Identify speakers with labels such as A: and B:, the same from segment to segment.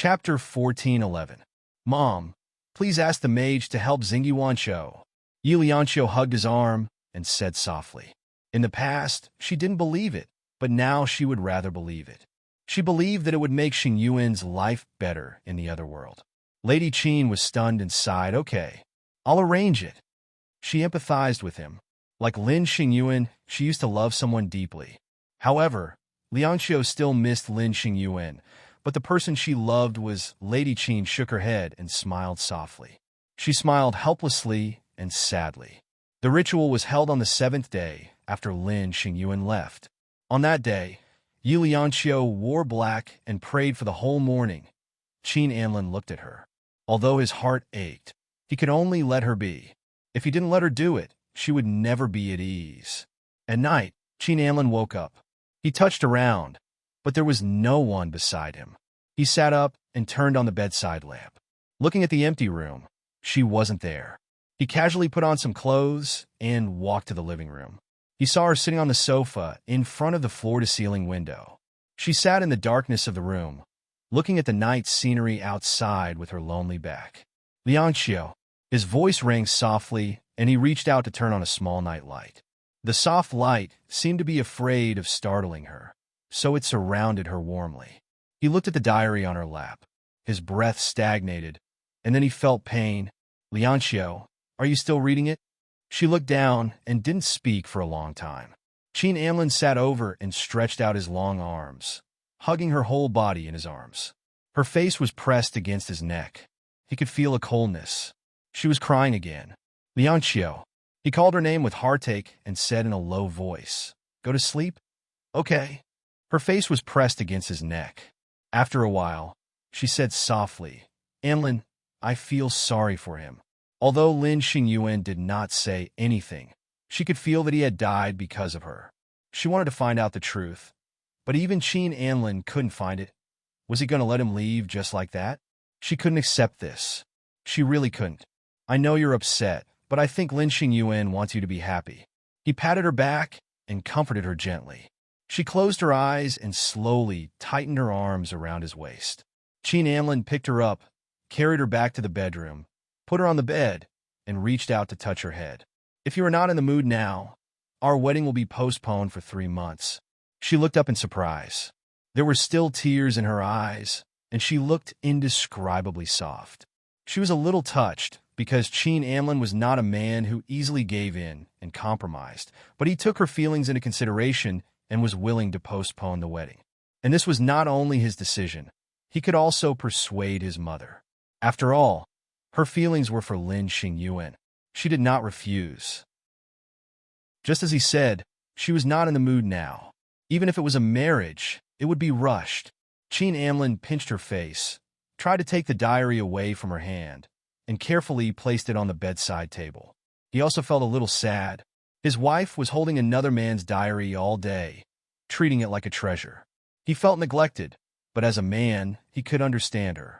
A: Chapter 14:11. Mom, please ask the mage to help Zingyuanqiu. Lianqiu hugged his arm and said softly. In the past, she didn't believe it, but now she would rather believe it. She believed that it would make Xing Yuan's life better in the other world. Lady Qin was stunned and sighed. Okay, I'll arrange it. She empathized with him. Like Lin Xingyuan, she used to love someone deeply. However, Lianqiu still missed Lin Xingyuan, but the person she loved was Lady Qin. Shook her head and smiled softly. She smiled helplessly and sadly. The ritual was held on the 7th day after Lin Xingyuan left. On that day, Lianqiu wore black and prayed for the whole morning. Qin Anlin looked at her. Although his heart ached, he could only let her be. If he didn't let her do it, she would never be at ease. At night, Qin Anlin woke up. He touched around, but there was no one beside him. He sat up and turned on the bedside lamp. Looking at the empty room, she wasn't there. He casually put on some clothes and walked to the living room. He saw her sitting on the sofa in front of the floor-to-ceiling window. She sat in the darkness of the room, looking at the night scenery outside with her lonely back. Lianqiu. His voice rang softly, and he reached out to turn on a small night light. The soft light seemed to be afraid of startling her, so it surrounded her warmly. He looked at the diary on her lap. His breath stagnated, and then he felt pain. Lianqiu, are you still reading it? She looked down and didn't speak for a long time. Qin Anlin sat over and stretched out his long arms, hugging her whole body in his arms. Her face was pressed against his neck. He could feel a coldness. She was crying again. Lianqiu. He called her name with heartache and said in a low voice, "Go to sleep?" "Okay." Her face was pressed against his neck. After a while, she said softly, "Anlin, I feel sorry for him." Although Lin Xingyuan did not say anything, she could feel that he had died because of her. She wanted to find out the truth, but even Qin Anlin couldn't find it. Was he going to let him leave just like that? She couldn't accept this. She really couldn't. "I know you're upset, but I think Lin Xingyuan wants you to be happy." He patted her back and comforted her gently. She closed her eyes and slowly tightened her arms around his waist. Qin Anlin picked her up, carried her back to the bedroom, put her on the bed, and reached out to touch her head. "If you are not in the mood now, our wedding will be postponed for 3 months." She looked up in surprise. There were still tears in her eyes, and she looked indescribably soft. She was a little touched, because Qin Anlin was not a man who easily gave in and compromised, but he took her feelings into consideration and was willing to postpone the wedding. And this was not only his decision. He could also persuade his mother. After all, her feelings were for Lin Xingyuan. She did not refuse. Just as he said, she was not in the mood now. Even if it was a marriage, it would be rushed. Qin Anlin pinched her face, tried to take the diary away from her hand, and carefully placed it on the bedside table. He also felt a little sad. His wife was holding another man's diary all day, treating it like a treasure. He felt neglected, but as a man, he could understand her.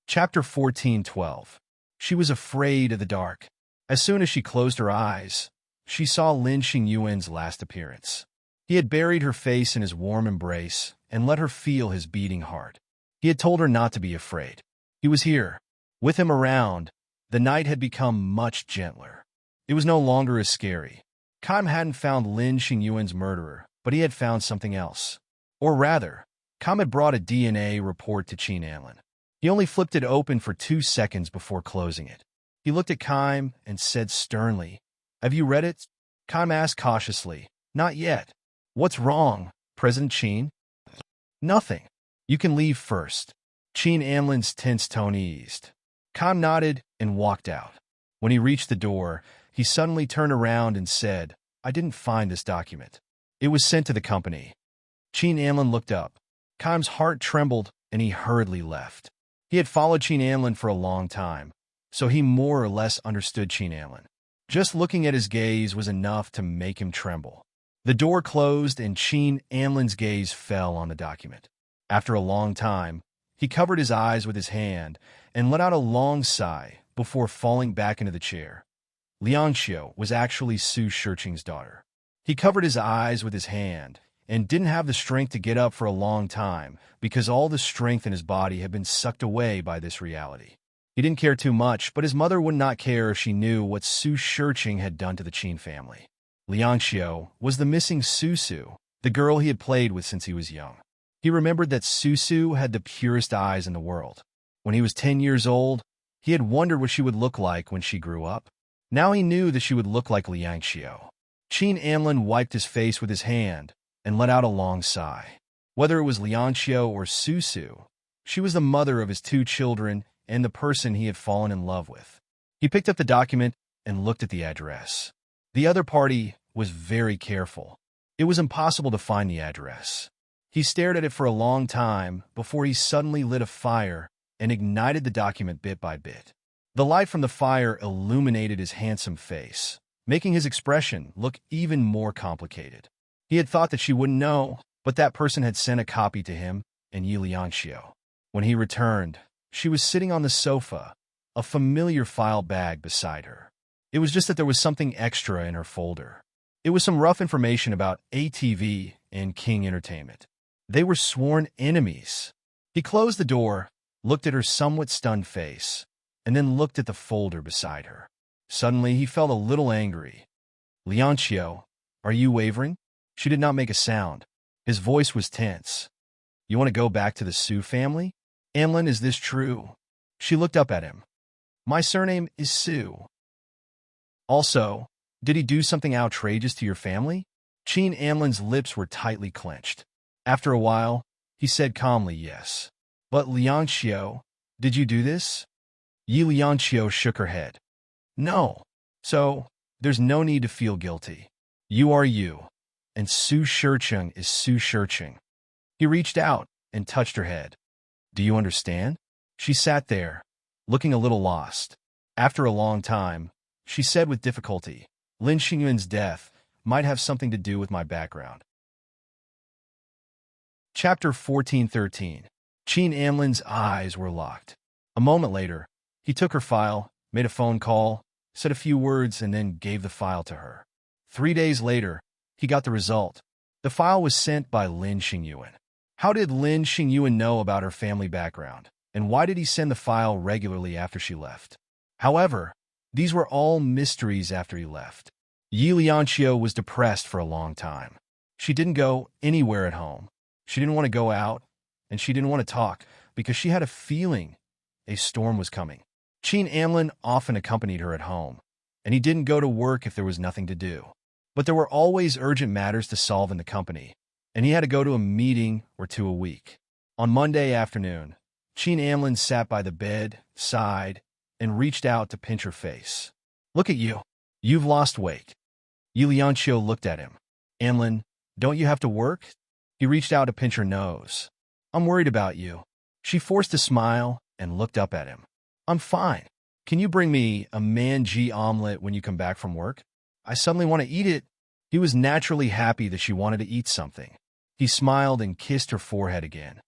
A: Chapter 14:12. She was afraid of the dark. As soon as she closed her eyes, she saw Lin Xingyuan's last appearance. He had buried her face in his warm embrace and let her feel his beating heart. He had told her not to be afraid. He was here. With him around, the night had become much gentler. It was no longer as scary. Keim hadn't found Lin Xingyuan's murderer, but he had found something else. Or rather, Keim had brought a DNA report to Qin Anlin. He only flipped it open for 2 seconds before closing it. He looked at Keim and said sternly, "Have you read it?" Keim asked cautiously, "Not yet." "What's wrong, President Qin?" "Nothing. You can leave first." Qin Anlin's tense tone eased. Keim nodded and walked out. When he reached the door, he suddenly turned around and said, "I didn't find this document. It was sent to the company." Qin Anlin looked up. Keim's heart trembled and he hurriedly left. He had followed Qin Anlin for a long time, so he more or less understood Qin Anlin. Just looking at his gaze was enough to make him tremble. The door closed and Qin Anlin's gaze fell on the document. After a long time, he covered his eyes with his hand and let out a long sigh before falling back into the chair. Lianqiu was actually Su Shiqing's daughter. He covered his eyes with his hand and didn't have the strength to get up for a long time because all the strength in his body had been sucked away by this reality. He didn't care too much, but his mother would not care if she knew what Su Shurching had done to the Qin family. Liangxiu was the missing Susu, the girl he had played with since he was young. He remembered that Susu had the purest eyes in the world. When he was 10 years old, he had wondered what she would look like when she grew up. Now he knew that she would look like Liangxiu. Qin Amlin wiped his face with his hand and let out a long sigh. Whether it was Liangxiu or Susu, she was the mother of his 2 children and the person he had fallen in love with. He picked up the document and looked at the address. The other party was very careful. It was impossible to find the address. He stared at it for a long time before he suddenly lit a fire and ignited the document bit by bit. The light from the fire illuminated his handsome face, making his expression look even more complicated. He had thought that she wouldn't know, but that person had sent a copy to him and Yi Liangxiu. When he returned, she was sitting on the sofa, a familiar file bag beside her. It was just that there was something extra in her folder. It was some rough information about ATV and King Entertainment. They were sworn enemies. He closed the door, looked at her somewhat stunned face, and then looked at the folder beside her. Suddenly, he felt a little angry. Liangxiu, are you wavering? She did not make a sound. His voice was tense. You want to go back to the Su family? Amlin, is this true? She looked up at him. My surname is Su. Also, did he do something outrageous to your family? Qin Amlin's lips were tightly clenched. After a while, he said calmly yes. But Liangxiu, did you do this? Yi Liangxiu shook her head. No. So, there's no need to feel guilty. You are you, and Su Shurching is Su Shurching. He reached out and touched her head. Do you understand? She sat there, looking a little lost. After a long time, she said with difficulty, Lin Xingyuan's death might have something to do with my background. Chapter 1413. Qin Amlin's eyes were locked. A moment later, he took her file, made a phone call, said a few words, and then gave the file to her. 3 days later, he got the result. The file was sent by Lin Xingyuan. How did Lin Xingyuan know about her family background, and why did he send the file regularly after she left? However, these were all mysteries after he left. Yi Liangxiu was depressed for a long time. She didn't go anywhere at home. She didn't want to go out, and she didn't want to talk because she had a feeling a storm was coming. Qin Amlin often accompanied her at home, and he didn't go to work if there was nothing to do. But there were always urgent matters to solve in the company, and he had to go to a meeting or 2 a week. On Monday afternoon, Qin Amlin sat by the bed, sighed, and reached out to pinch her face. Look at you. You've lost weight. Yi Liangxiu looked at him. Amlin, don't you have to work? He reached out to pinch her nose. I'm worried about you. She forced a smile and looked up at him. I'm fine. Can you bring me a manji omelet when you come back from work? I suddenly want to eat it. He was naturally happy that she wanted to eat something. He smiled and kissed her forehead again.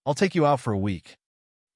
A: I'll take you out for a week.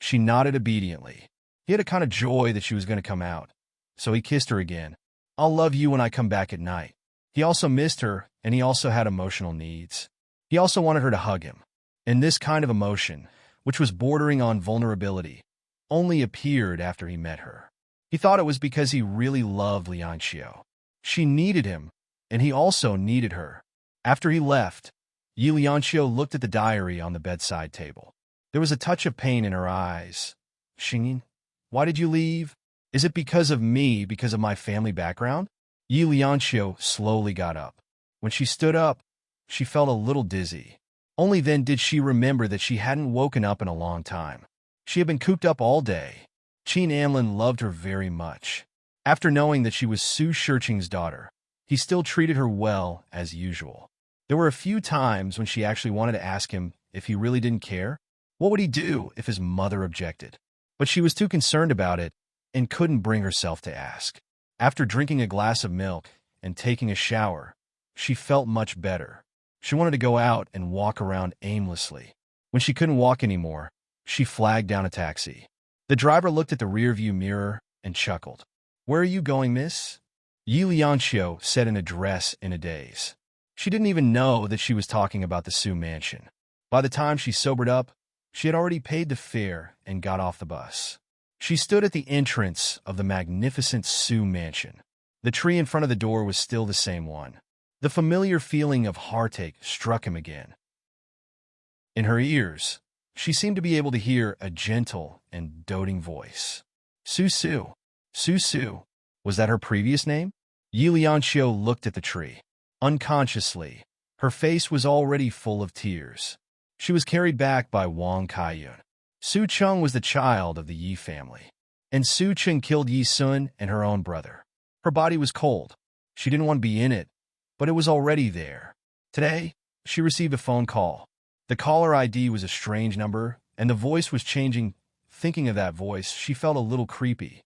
A: She nodded obediently. He had a kind of joy that she was going to come out, so he kissed her again. I'll love you when I come back at night. He also missed her, and he also had emotional needs. He also wanted her to hug him. And this kind of emotion, which was bordering on vulnerability, only appeared after he met her. He thought it was because he really loved Liangxiu. She needed him, and he also needed her. After he left, Yi Liangxiu looked at the diary on the bedside table. There was a touch of pain in her eyes. Xingyin, why did you leave? Is it because of me, because of my family background? Yi Liangxiu slowly got up. When she stood up, she felt a little dizzy. Only then did she remember that she hadn't woken up in a long time. She had been cooped up all day. Qin Amlin loved her very much. After knowing that she was Su Shurching's daughter, he still treated her well as usual. There were a few times when she actually wanted to ask him if he really didn't care. What would he do if his mother objected? But she was too concerned about it and couldn't bring herself to ask. After drinking a glass of milk and taking a shower, she felt much better. She wanted to go out and walk around aimlessly. When she couldn't walk anymore, she flagged down a taxi. The driver looked at the rearview mirror and chuckled. Where are you going, miss? Yi Liangxiu said in a dress in a daze. She didn't even know that she was talking about the Sioux mansion. By the time she sobered up, she had already paid the fare and got off the bus. She stood at the entrance of the magnificent Sioux mansion. The tree in front of the door was still the same one. The familiar feeling of heartache struck him again. In her ears, she seemed to be able to hear a gentle and doting voice. Sioux Sioux. Sioux Sioux. Was that her previous name? Yi Lianxiu looked at the tree. Unconsciously, her face was already full of tears. She was carried back by Wang Kaiyun. Su Cheng was the child of the Yi family, and Su Cheng killed Yi Sun and her own brother. Her body was cold. She didn't want to be in it, but it was already there. Today, she received a phone call. The caller ID was a strange number, and the voice was changing. Thinking of that voice, she felt a little creepy.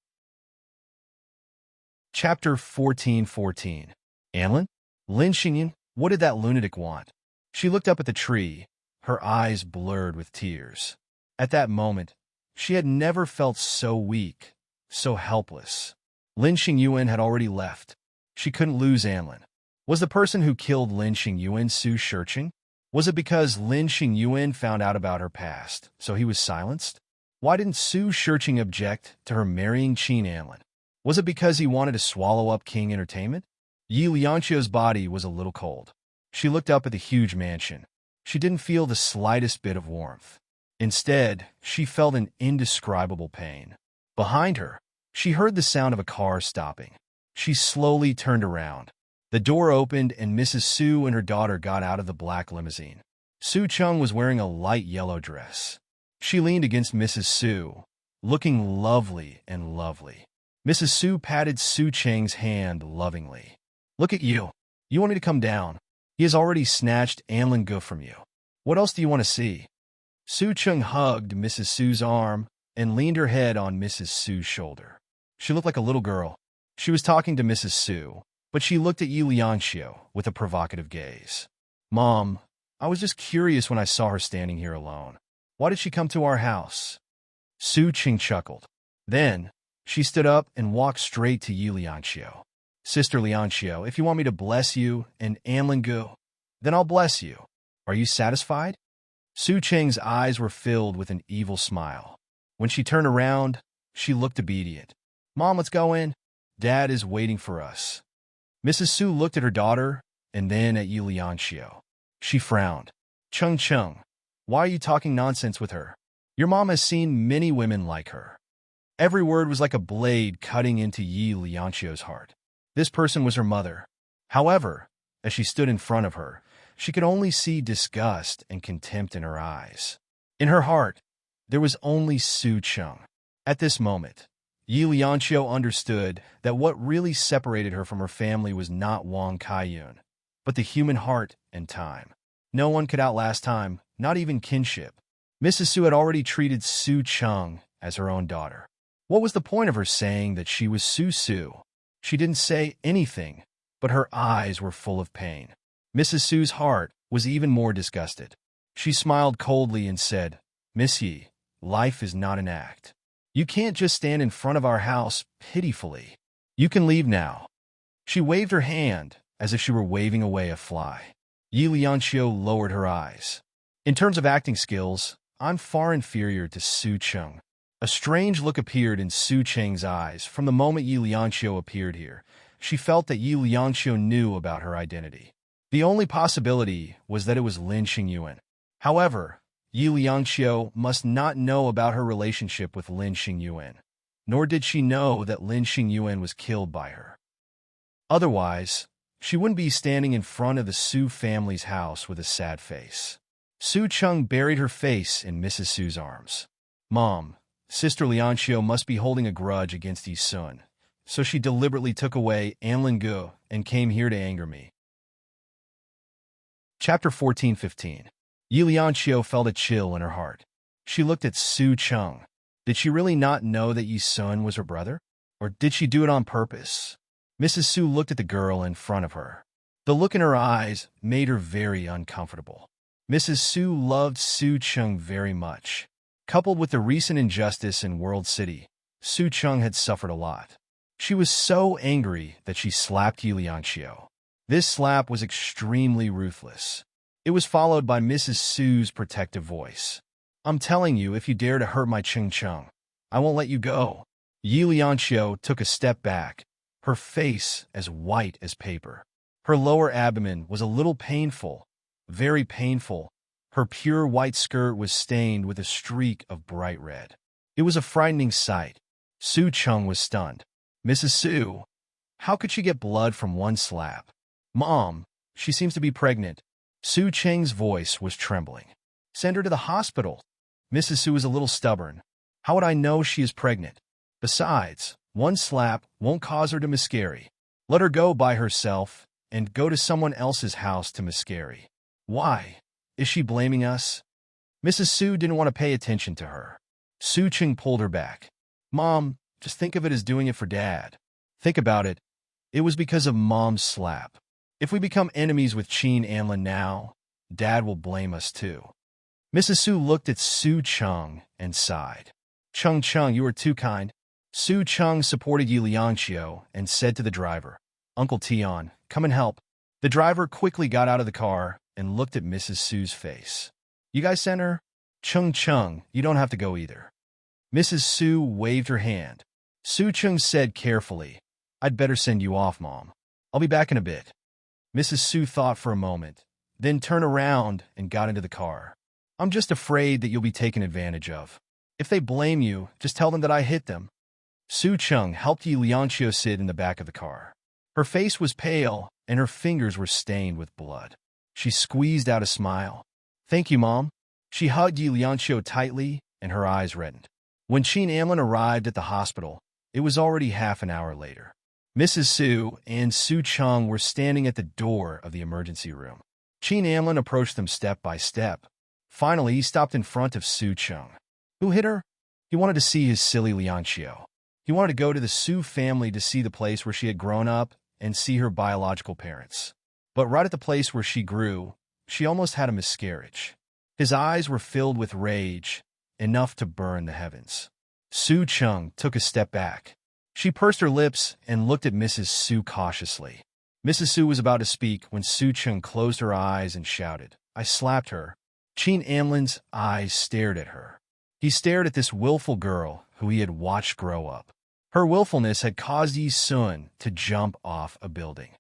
A: Chapter 1414. Anlin? Lin Xingyan, what did that lunatic want? She looked up at the tree, her eyes blurred with tears. At that moment, she had never felt so weak, so helpless. Lin Xingyuan had already left. She couldn't lose Anlin. Was the person who killed Lin Xingyuan Su Shurching? Was it because Lin Xingyuan found out about her past, so he was silenced? Why didn't Su Shurching object to her marrying Qin Anlin? Was it because he wanted to swallow up King Entertainment? Yi Lianxiu's body was a little cold. She looked up at the huge mansion. She didn't feel the slightest bit of warmth. Instead, she felt an indescribable pain. Behind her, she heard the sound of a car stopping. She slowly turned around. The door opened and Mrs. Su and her daughter got out of the black limousine. Su Cheng was wearing a light yellow dress. She leaned against Mrs. Su, looking lovely and lovely. Mrs. Su patted Su Cheng's hand lovingly. Look at you. You want me to come down? He has already snatched Anlin Gu from you. What else do you want to see? Su Cheng hugged Mrs. Su's arm and leaned her head on Mrs. Su's shoulder. She looked like a little girl. She was talking to Mrs. Su, but she looked at Yi Lianxiu with a provocative gaze. Mom, I was just curious when I saw her standing here alone. Why did she come to our house? Su Cheng chuckled. Then, she stood up and walked straight to Yi Lianxiu. Sister Lianxiu, if you want me to bless you and Anlin Gu, then I'll bless you. Are you satisfied? Su Cheng's eyes were filled with an evil smile. When she turned around, she looked obedient. Mom, let's go in. Dad is waiting for us. Mrs. Su looked at her daughter and then at Yi Lianxiu. She frowned. Cheng, why are you talking nonsense with her? Your mom has seen many women like her. Every word was like a blade cutting into Yi Lianxiu's heart. This person was her mother. However, as she stood in front of her, she could only see disgust and contempt in her eyes. In her heart, there was only Su Cheng. At this moment, Yi Lianxiu understood that what really separated her from her family was not Wang Kaiyun, but the human heart and time. No one could outlast time, not even kinship. Mrs. Su had already treated Su Cheng as her own daughter. What was the point of her saying that she was Su Su? She didn't say anything, but her eyes were full of pain. Mrs. Su's heart was even more disgusted. She smiled coldly and said, Miss Yi, life is not an act. You can't just stand in front of our house pitifully. You can leave now. She waved her hand as if she were waving away a fly. Yi Lianxiu lowered her eyes. In terms of acting skills, I'm far inferior to Su Cheng. A strange look appeared in Su Cheng's eyes from the moment Yi Lianxiu appeared here. She felt that Yi Lianxiu knew about her identity. The only possibility was that it was Lin Xingyuan. However, Yi Lianxiu must not know about her relationship with Lin Xingyuan, nor did she know that Lin Xingyuan was killed by her. Otherwise, she wouldn't be standing in front of the Su family's house with a sad face. Su Cheng buried her face in Mrs. Su's arms. Mom, Sister Lianxiu must be holding a grudge against Yi Sun, so she deliberately took away Anlin Gu and came here to anger me. Chapter 1415. Yi Lianxiu felt a chill in her heart. She looked at Su Cheng. Did she really not know that Yi Sun was her brother? Or did she do it on purpose? Mrs. Su looked at the girl in front of her. The look in her eyes made her very uncomfortable. Mrs. Su loved Su Cheng very much. Coupled with the recent injustice in World City, Su Cheng had suffered a lot. She was so angry that she slapped Yi Lianxiu. This slap was extremely ruthless. It was followed by Mrs. Su's protective voice. I'm telling you, if you dare to hurt my Ching Chung, I won't let you go. Yi Lianxiu took a step back, her face as white as paper. Her lower abdomen was a little painful, very painful. Her pure white skirt was stained with a streak of bright red. It was a frightening sight. Su Chung was stunned. Mrs. Su, how could she get blood from one slap? Mom, she seems to be pregnant. Su Cheng's voice was trembling. Send her to the hospital. Mrs. Su is a little stubborn. How would I know she is pregnant? Besides, one slap won't cause her to miscarry. Let her go by herself and go to someone else's house to miscarry. Why? Is she blaming us? Mrs. Su didn't want to pay attention to her. Su Cheng pulled her back. Mom, just think of it as doing it for Dad. Think about it. It was because of Mom's slap. If we become enemies with Qin Anlin now, Dad will blame us too. Mrs. Su looked at Su Cheng and sighed. Chung, you are too kind. Su Cheng supported Yi Lianxiu and said to the driver, Uncle Tian, come and help. The driver quickly got out of the car and looked at Mrs. Su's face. You guys sent her? Chung, you don't have to go either. Mrs. Su waved her hand. Su Cheng said carefully, I'd better send you off, Mom. I'll be back in a bit. Mrs. Su thought for a moment, then turned around and got into the car. I'm just afraid that you'll be taken advantage of. If they blame you, just tell them that I hit them. Su Cheng helped Yi Lianxiu sit in the back of the car. Her face was pale, and her fingers were stained with blood. She squeezed out a smile. Thank you, Mom. She hugged Yi Lianxiu tightly, and her eyes reddened. When Qin Anlin arrived at the hospital, it was already half an hour later. Mrs. Su and Su Cheng were standing at the door of the emergency room. Qin Anlin approached them step by step. Finally, he stopped in front of Su Cheng. Who hit her? He wanted to see his silly Lianxiu. He wanted to go to the Su family to see the place where she had grown up and see her biological parents. But right at the place where she grew, she almost had a miscarriage. His eyes were filled with rage, enough to burn the heavens. Su Cheng took a step back. She pursed her lips and looked at Mrs. Su cautiously. Mrs. Su was about to speak when Su Cheng closed her eyes and shouted, I slapped her. Qin Anlin's eyes stared at her. He stared at this willful girl who he had watched grow up. Her willfulness had caused Yi Sun to jump off a building.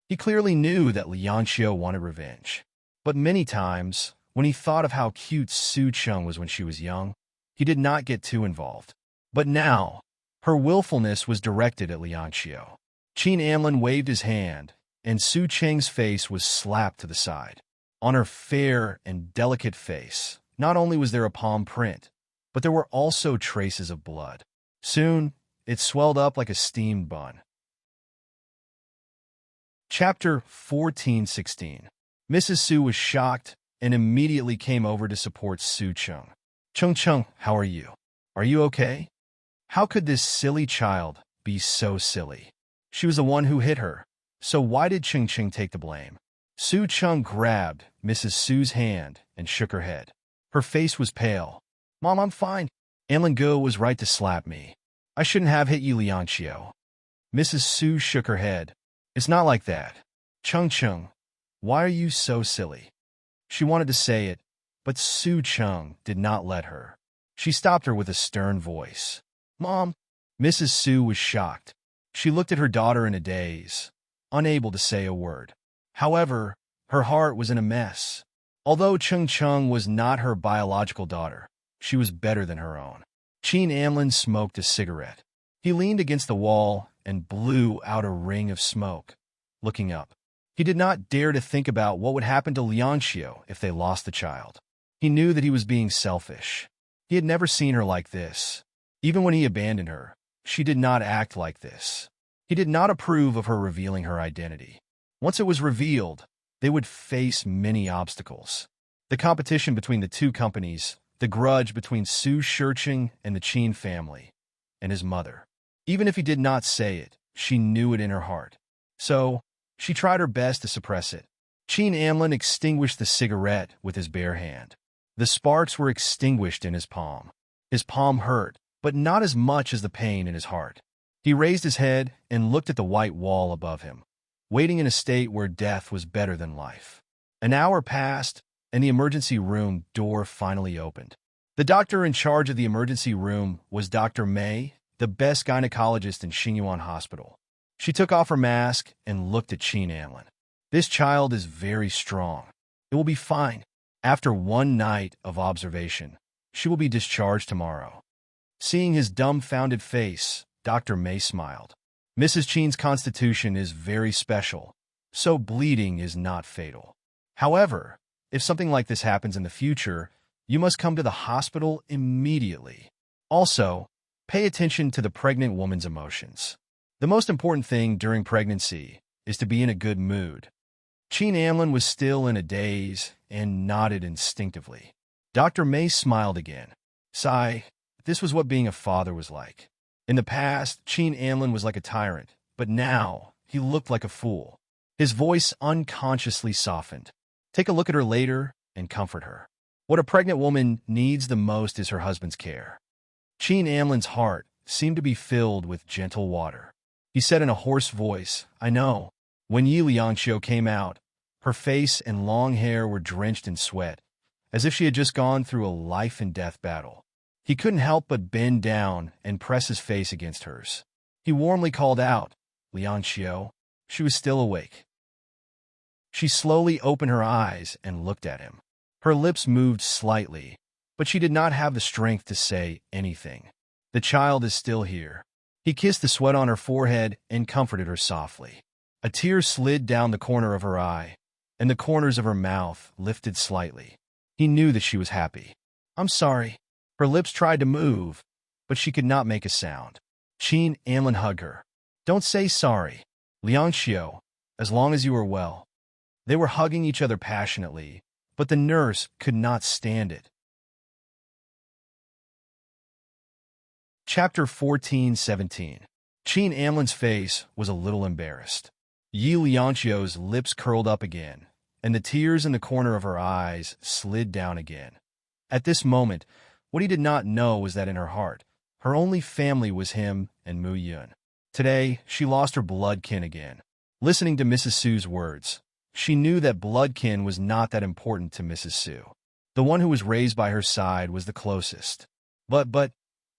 A: He clearly knew that Lianxiu wanted revenge. But many times, when he thought of how cute Su Cheng was when she was young, he did not get too involved. But now, her willfulness was directed at Lianxiu. Qin Anlin waved his hand, and Su Cheng's face was slapped to the side. On her fair and delicate face, not only was there a palm print, but there were also traces of blood. Soon, it swelled up like a steamed bun. Chapter 14:16. Mrs. Su was shocked and immediately came over to support Su Cheng. Chung, how are you? Are you okay? How could this silly child be so silly? She was the one who hit her, so why did Ching take the blame? Su Cheng grabbed Mrs. Su's hand and shook her head. Her face was pale. Mom, I'm fine. Anlin Go was right to slap me. I shouldn't have hit Yi Lianxiu. Mrs. Su shook her head. It's not like that. Chung, why are you so silly? She wanted to say it, but Su Cheng did not let her. She stopped her with a stern voice. Mom. Mrs. Su was shocked. She looked at her daughter in a daze, unable to say a word. However, her heart was in a mess. Although Chung was not her biological daughter, she was better than her own. Qin Anlin smoked a cigarette. He leaned against the wall and blew out a ring of smoke, looking up. He did not dare to think about what would happen to Lianxiu if they lost the child. He knew that he was being selfish. He had never seen her like this. Even when he abandoned her, she did not act like this. He did not approve of her revealing her identity. Once it was revealed, they would face many obstacles. The competition between the two companies, the grudge between Su Shiqing and the Qin family, and his mother. Even if he did not say it, she knew it in her heart. So, she tried her best to suppress it. Qin Anlin extinguished the cigarette with his bare hand. The sparks were extinguished in his palm. His palm hurt, but not as much as the pain in his heart. He raised his head and looked at the white wall above him. waiting in a state where death was better than life. An hour passed, and the emergency room door finally opened. The doctor in charge of the emergency room was Dr. May, the best gynecologist in Xingyuan Hospital. She took off her mask and looked at Qin Anlin. This child is very strong. It will be fine. After one night of observation, she will be discharged tomorrow. Seeing his dumbfounded face, Dr. May smiled. Mrs. Qin's constitution is very special, so bleeding is not fatal. However, if something like this happens in the future, you must come to the hospital immediately. Also, pay attention to the pregnant woman's emotions. The most important thing during pregnancy is to be in a good mood. Qin Anlin was still in a daze and nodded instinctively. Dr. May smiled again. Sigh, this was what being a father was like. In the past, Qin Anlin was like a tyrant, but now he looked like a fool. His voice unconsciously softened. Take a look at her later and comfort her. What a pregnant woman needs the most is her husband's care. Qin Anlin's heart seemed to be filled with gentle water. He said in a hoarse voice, I know. When Yi Liangxiu came out, her face and long hair were drenched in sweat, as if she had just gone through a life-and-death battle. He couldn't help but bend down and press his face against hers. He warmly called out, Liangxiu. She was still awake. She slowly opened her eyes and looked at him. Her lips moved slightly, but she did not have the strength to say anything. The child is still here. He kissed the sweat on her forehead and comforted her softly. A tear slid down the corner of her eye, and the corners of her mouth lifted slightly. He knew that she was happy. I'm sorry. Her lips tried to move, but she could not make a sound. Qin Anlin hugged her. Don't say sorry, Liangxiu, as long as you are well. They were hugging each other passionately, but the nurse could not stand it. Chapter 14:17. Qin Anlin's face was a little embarrassed. Yi Liangxiu's lips curled up again, and the tears in the corner of her eyes slid down again. At this moment, what he did not know was that in her heart, her only family was him and Mu Yun. Today, she lost her bloodkin again. Listening to Mrs. Su's words, she knew that bloodkin was not that important to Mrs. Su. The one who was raised by her side was the closest. But,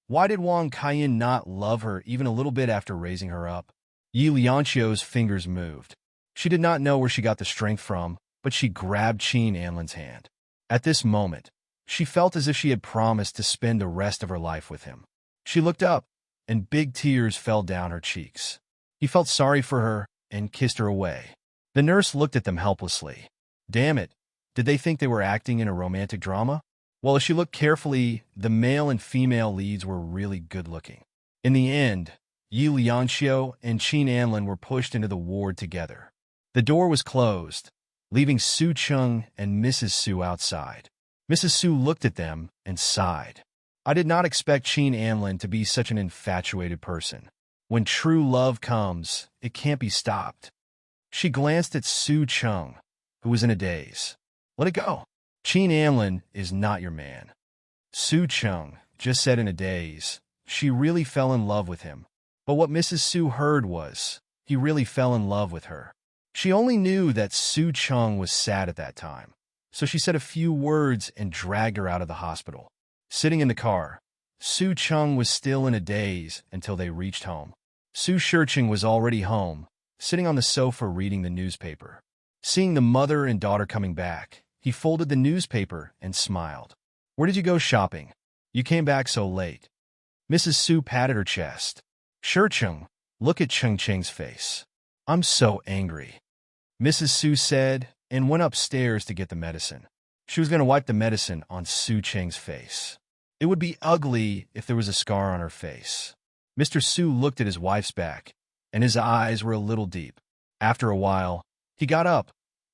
A: why did Wang Kaiyan not love her even a little bit after raising her up? Yi Liangxiu's fingers moved. She did not know where she got the strength from, but she grabbed Qin Anlin's hand. At this moment, she felt as if she had promised to spend the rest of her life with him. She looked up, and big tears fell down her cheeks. He felt sorry for her and kissed her away. The nurse looked at them helplessly. Damn it, did they think they were acting in a romantic drama? Well, as she looked carefully, the male and female leads were really good-looking. In the end, Yi Liangxiu and Qin Anlin were pushed into the ward together. The door was closed, leaving Su Cheng and Mrs. Su outside. Mrs. Su looked at them and sighed. I did not expect Qin Anlin to be such an infatuated person. When true love comes, it can't be stopped. She glanced at Su Cheng, who was in a daze. Let it go. Qin Anlin is not your man. Su Cheng just said in a daze. She really fell in love with him. But what Mrs. Su heard was, he really fell in love with her. She only knew that Su Cheng was sad at that time, so she said a few words and dragged her out of the hospital. Sitting in the car, Su Cheng was still in a daze until they reached home. Su Shircheng was already home, sitting on the sofa reading the newspaper. Seeing the mother and daughter coming back, he folded the newspaper and smiled. Where did you go shopping? You came back so late. Mrs. Su patted her chest. Shircheng, look at Cheng Cheng's face. I'm so angry. Mrs. Su said, and went upstairs to get the medicine. She was going to wipe the medicine on Su Cheng's face. It would be ugly if there was a scar on her face. Mr. Su looked at his wife's back, and his eyes were a little deep. After a while, he got up,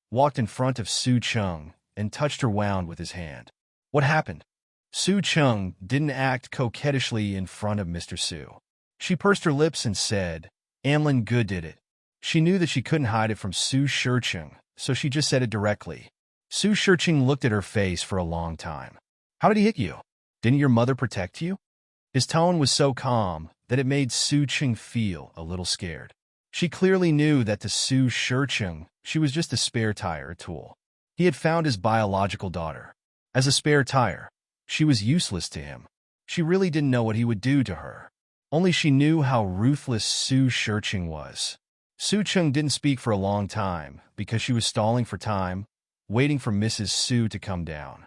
A: walked in front of Su Cheng, and touched her wound with his hand. What happened? Su Cheng didn't act coquettishly in front of Mr. Su. She pursed her lips and said, Anlin Good did it. She knew that she couldn't hide it from Su Shircheng, so she just said it directly. Su Shircheng looked at her face for a long time. How did he hit you? Didn't your mother protect you? His tone was so calm that it made Su Cheng feel a little scared. She clearly knew that to Su Shurcheng, she was just a spare tire, a tool. He had found his biological daughter. As a spare tire, she was useless to him. She really didn't know what he would do to her. Only she knew how ruthless Su Shurcheng was. Su Cheng didn't speak for a long time because she was stalling for time, waiting for Mrs. Su to come down.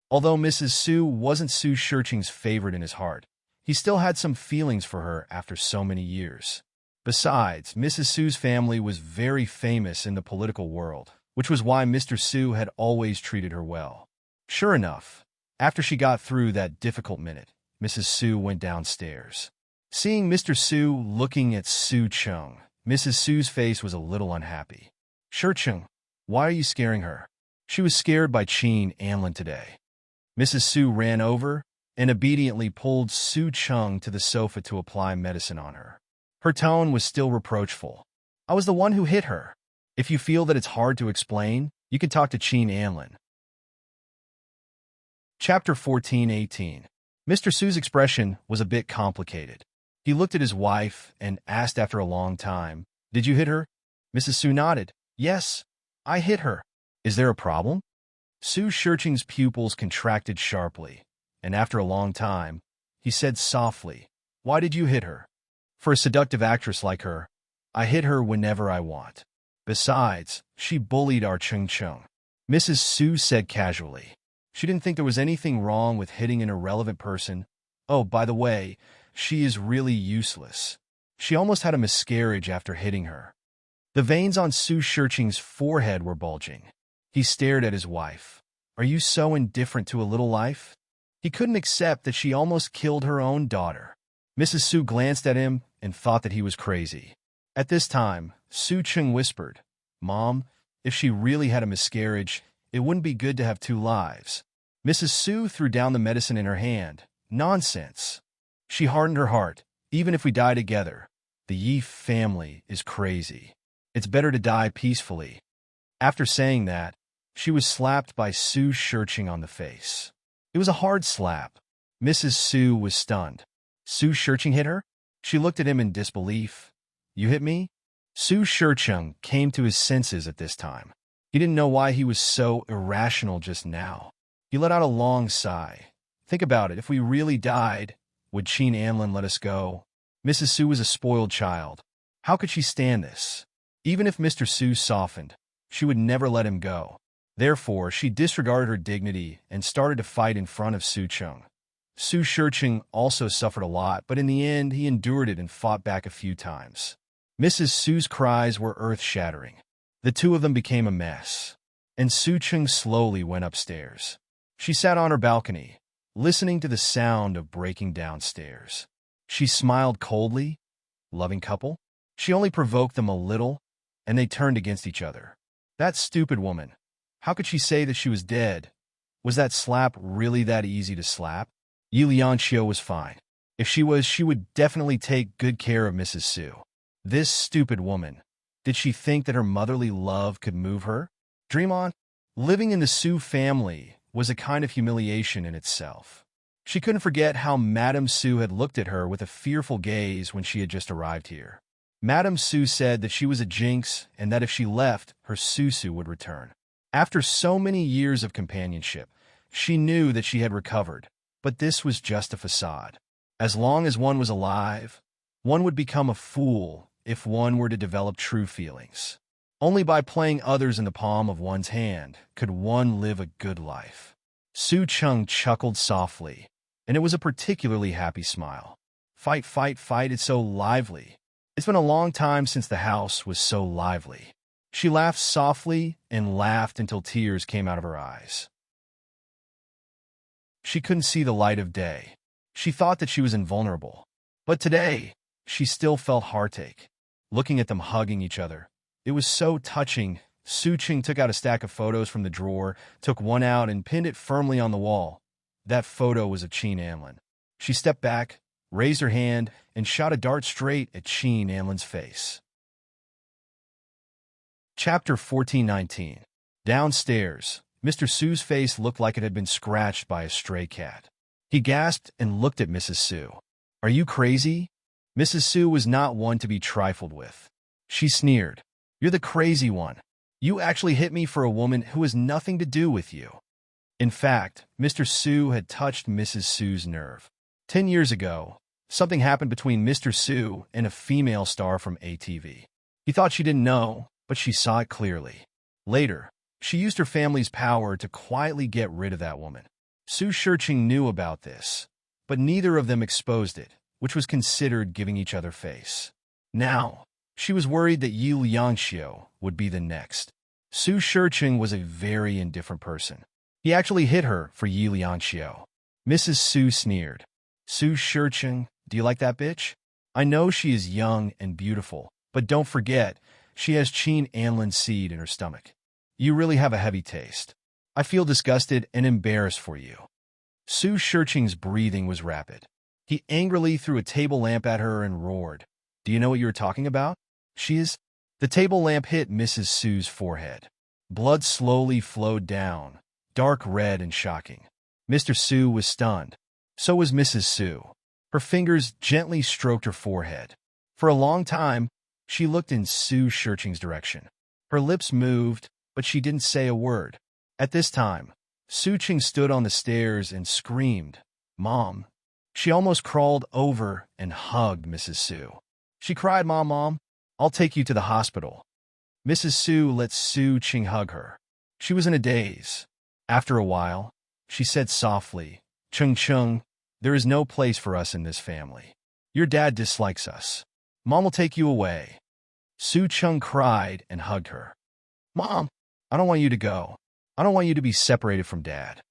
A: Although Mrs. Su wasn't Su Shurcheng's favorite in his heart, he still had some feelings for her after so many years. Besides, Mrs. Su's family was very famous in the political world, which was why Mr. Su had always treated her well. Sure enough, after she got through that difficult minute, Mrs. Su went downstairs. Seeing Mr. Su looking at Su Cheng, Mrs. Su's face was a little unhappy. Shurcheng, why are you scaring her? She was scared by Qin Anlin today. Mrs. Su ran over and obediently pulled Su Cheng to the sofa to apply medicine on her. Her tone was still reproachful. I was the one who hit her. If you feel that it's hard to explain, you can talk to Qin Anlin. Chapter 14:18. Mr. Su's expression was a bit complicated. He looked at his wife and asked after a long time, Did you hit her? Mrs. Su nodded. Yes, I hit her. Is there a problem? Su Shurcheng's pupils contracted sharply, and after a long time, he said softly, Why did you hit her? For a seductive actress like her, I hit her whenever I want. Besides, she bullied our Cheng Cheng. Mrs. Su said casually. She didn't think there was anything wrong with hitting an irrelevant person. Oh, by the way, she is really useless. She almost had a miscarriage after hitting her. The veins on Su Shurcheng's forehead were bulging. He stared at his wife. Are you so indifferent to a little life? He couldn't accept that she almost killed her own daughter. Mrs. Su glanced at him and thought that he was crazy. At this time, Su Cheng whispered, Mom, if she really had a miscarriage, it wouldn't be good to have two lives. Mrs. Su threw down the medicine in her hand. Nonsense. She hardened her heart. Even if we die together, the Yi family is crazy. It's better to die peacefully. After saying that, she was slapped by Su Shurcheng on the face. It was a hard slap. Mrs. Su was stunned. Su Shurcheng hit her? She looked at him in disbelief. You hit me? Su Shurcheng came to his senses at this time. He didn't know why he was so irrational just now. He let out a long sigh. Think about it. If we really died, would Qin Anlin let us go? Mrs. Su was a spoiled child. How could she stand this? Even if Mr. Su softened, she would never let him go. Therefore, she disregarded her dignity and started to fight in front of Su Cheng. Su Shurcheng also suffered a lot, but in the end, he endured it and fought back a few times. Mrs. Su's cries were earth-shattering. The two of them became a mess, and Su Cheng slowly went upstairs. She sat on her balcony, listening to the sound of breaking downstairs. She smiled coldly. Loving couple? She only provoked them a little, and they turned against each other. That stupid woman. How could she say that she was dead? Was that slap really that easy to slap? Yi Lianqiu was fine. If she was, she would definitely take good care of Mrs. Su. This stupid woman. Did she think that her motherly love could move her? Dream on. Living in the Su family was a kind of humiliation in itself. She couldn't forget how Madame Su had looked at her with a fearful gaze when she had just arrived here. Madame Su said that she was a jinx and that if she left, her Susu would return. After so many years of companionship, she knew that she had recovered, but this was just a facade. As long as one was alive, one would become a fool if one were to develop true feelings. Only by playing others in the palm of one's hand could one live a good life. Su Cheng chuckled softly, and it was a particularly happy smile. Fight, fight, fight, it's so lively. It's been a long time since the house was so lively. She laughed softly and laughed until tears came out of her eyes. She couldn't see the light of day. She thought that she was invulnerable. But today, she still felt heartache. Looking at them hugging each other, it was so touching. Su Cheng took out a stack of photos from the drawer, took one out and pinned it firmly on the wall. That photo was of Qin Anlin. She stepped back, raised her hand, and shot a dart straight at Qin Anlin's face. Chapter 14:19. Downstairs, Mr. Su's face looked like it had been scratched by a stray cat. He gasped and looked at Mrs. Su. Are you crazy? Mrs. Su was not one to be trifled with. She sneered. "You're the crazy one. You actually hit me for a woman who has nothing to do with you." In fact, Mr. Su had touched Mrs. Su's nerve. 10 years ago, something happened between Mr. Su and a female star from ATV. He thought she didn't know, but she saw it clearly. Later, she used her family's power to quietly get rid of that woman. Su Shirqing knew about this, but neither of them exposed it, which was considered giving each other face. Now, she was worried that Yi Liangxiu would be the next. Su Shirqing was a very indifferent person. He actually hit her for Yi Liangxiu. Mrs. Su sneered. "Su Shirqing, do you like that bitch? I know she is young and beautiful, but don't forget, she has Qin Anlin seed in her stomach. You really have a heavy taste. I feel disgusted and embarrassed for you." Su Shirqing's breathing was rapid. He angrily threw a table lamp at her and roared, "Do you know what you're talking about? She is—" The table lamp hit Mrs. Su's forehead. Blood slowly flowed down, dark red and shocking. Mr. Su was stunned. So was Mrs. Su. Her fingers gently stroked her forehead. For a long time, she looked in Su Shirqing's direction. Her lips moved, but she didn't say a word. At this time, Su Qing stood on the stairs and screamed, "Mom!" She almost crawled over and hugged Mrs. Su. She cried, "Mom, Mom, I'll take you to the hospital." Mrs. Su let Su Qing hug her. She was in a daze. After a while, she said softly, "Chung Chung, there is no place for us in this family. Your dad dislikes us. Mom will take you away." Su Chung cried and hugged her. "Mom, I don't want you to go. I don't want you to be separated from Dad."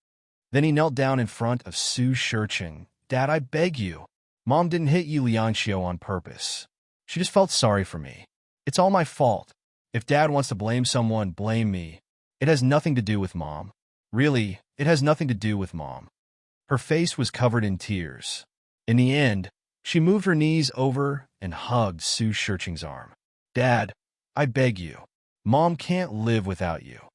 A: Then he knelt down in front of Su Shirqing. "Dad, I beg you. Mom didn't hit Yi Liangxiu on purpose. She just felt sorry for me. It's all my fault. If Dad wants to blame someone, blame me. It has nothing to do with Mom. Really, it has nothing to do with Mom." Her face was covered in tears. In the end, she moved her knees over and hugged Su Shirqing's arm. "Dad, I beg you. Mom can't live without you."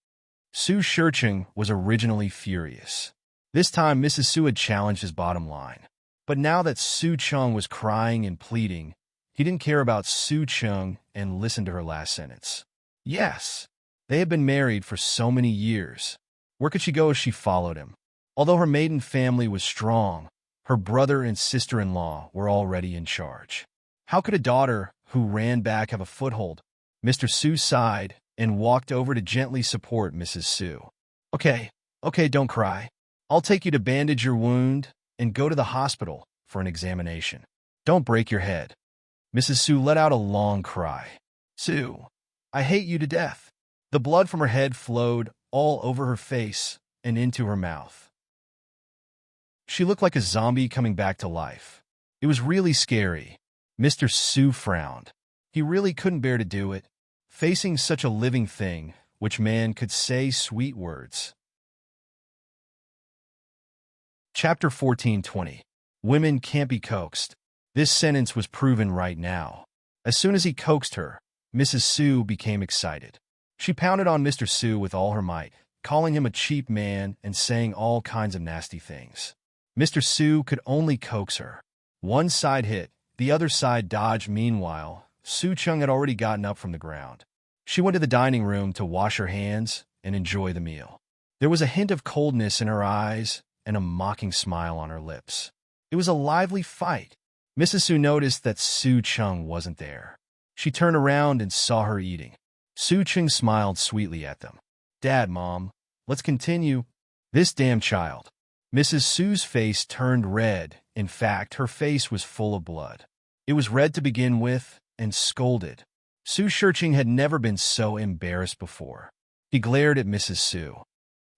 A: Su Shirqing was originally furious. This time, Mrs. Su had challenged his bottom line. But now that Su Chung was crying and pleading, he didn't care about Su Chung and listened to her last sentence. Yes, they had been married for so many years. Where could she go if she followed him? Although her maiden family was strong, her brother and sister-in-law were already in charge. How could a daughter who ran back have a foothold? Mr. Su sighed and walked over to gently support Mrs. Su. Okay, don't cry. I'll take you to bandage your wound and go to the hospital for an examination. Don't break your head." Mrs. Su let out a long cry. "Su, I hate you to death." The blood from her head flowed all over her face and into her mouth. She looked like a zombie coming back to life. It was really scary. Mr. Su frowned. He really couldn't bear to do it. Facing such a living thing, which man could say sweet words. Chapter 14:20. Women can't be coaxed. This sentence was proven right now. As soon as he coaxed her, Mrs. Su became excited. She pounded on Mr. Su with all her might, calling him a cheap man and saying all kinds of nasty things. Mr. Su could only coax her. One side hit, the other side dodged. Meanwhile, Su Chung had already gotten up from the ground. She went to the dining room to wash her hands and enjoy the meal. There was a hint of coldness in her eyes and a mocking smile on her lips. It was a lively fight. Mrs. Su noticed that Su Chung wasn't there. She turned around and saw her eating. Su Chung smiled sweetly at them. "Dad, Mom, let's continue." "This damn child." Mrs. Su's face turned red. In fact, her face was full of blood. It was red to begin with and scolded. Su Shirqing had never been so embarrassed before. He glared at Mrs. Su.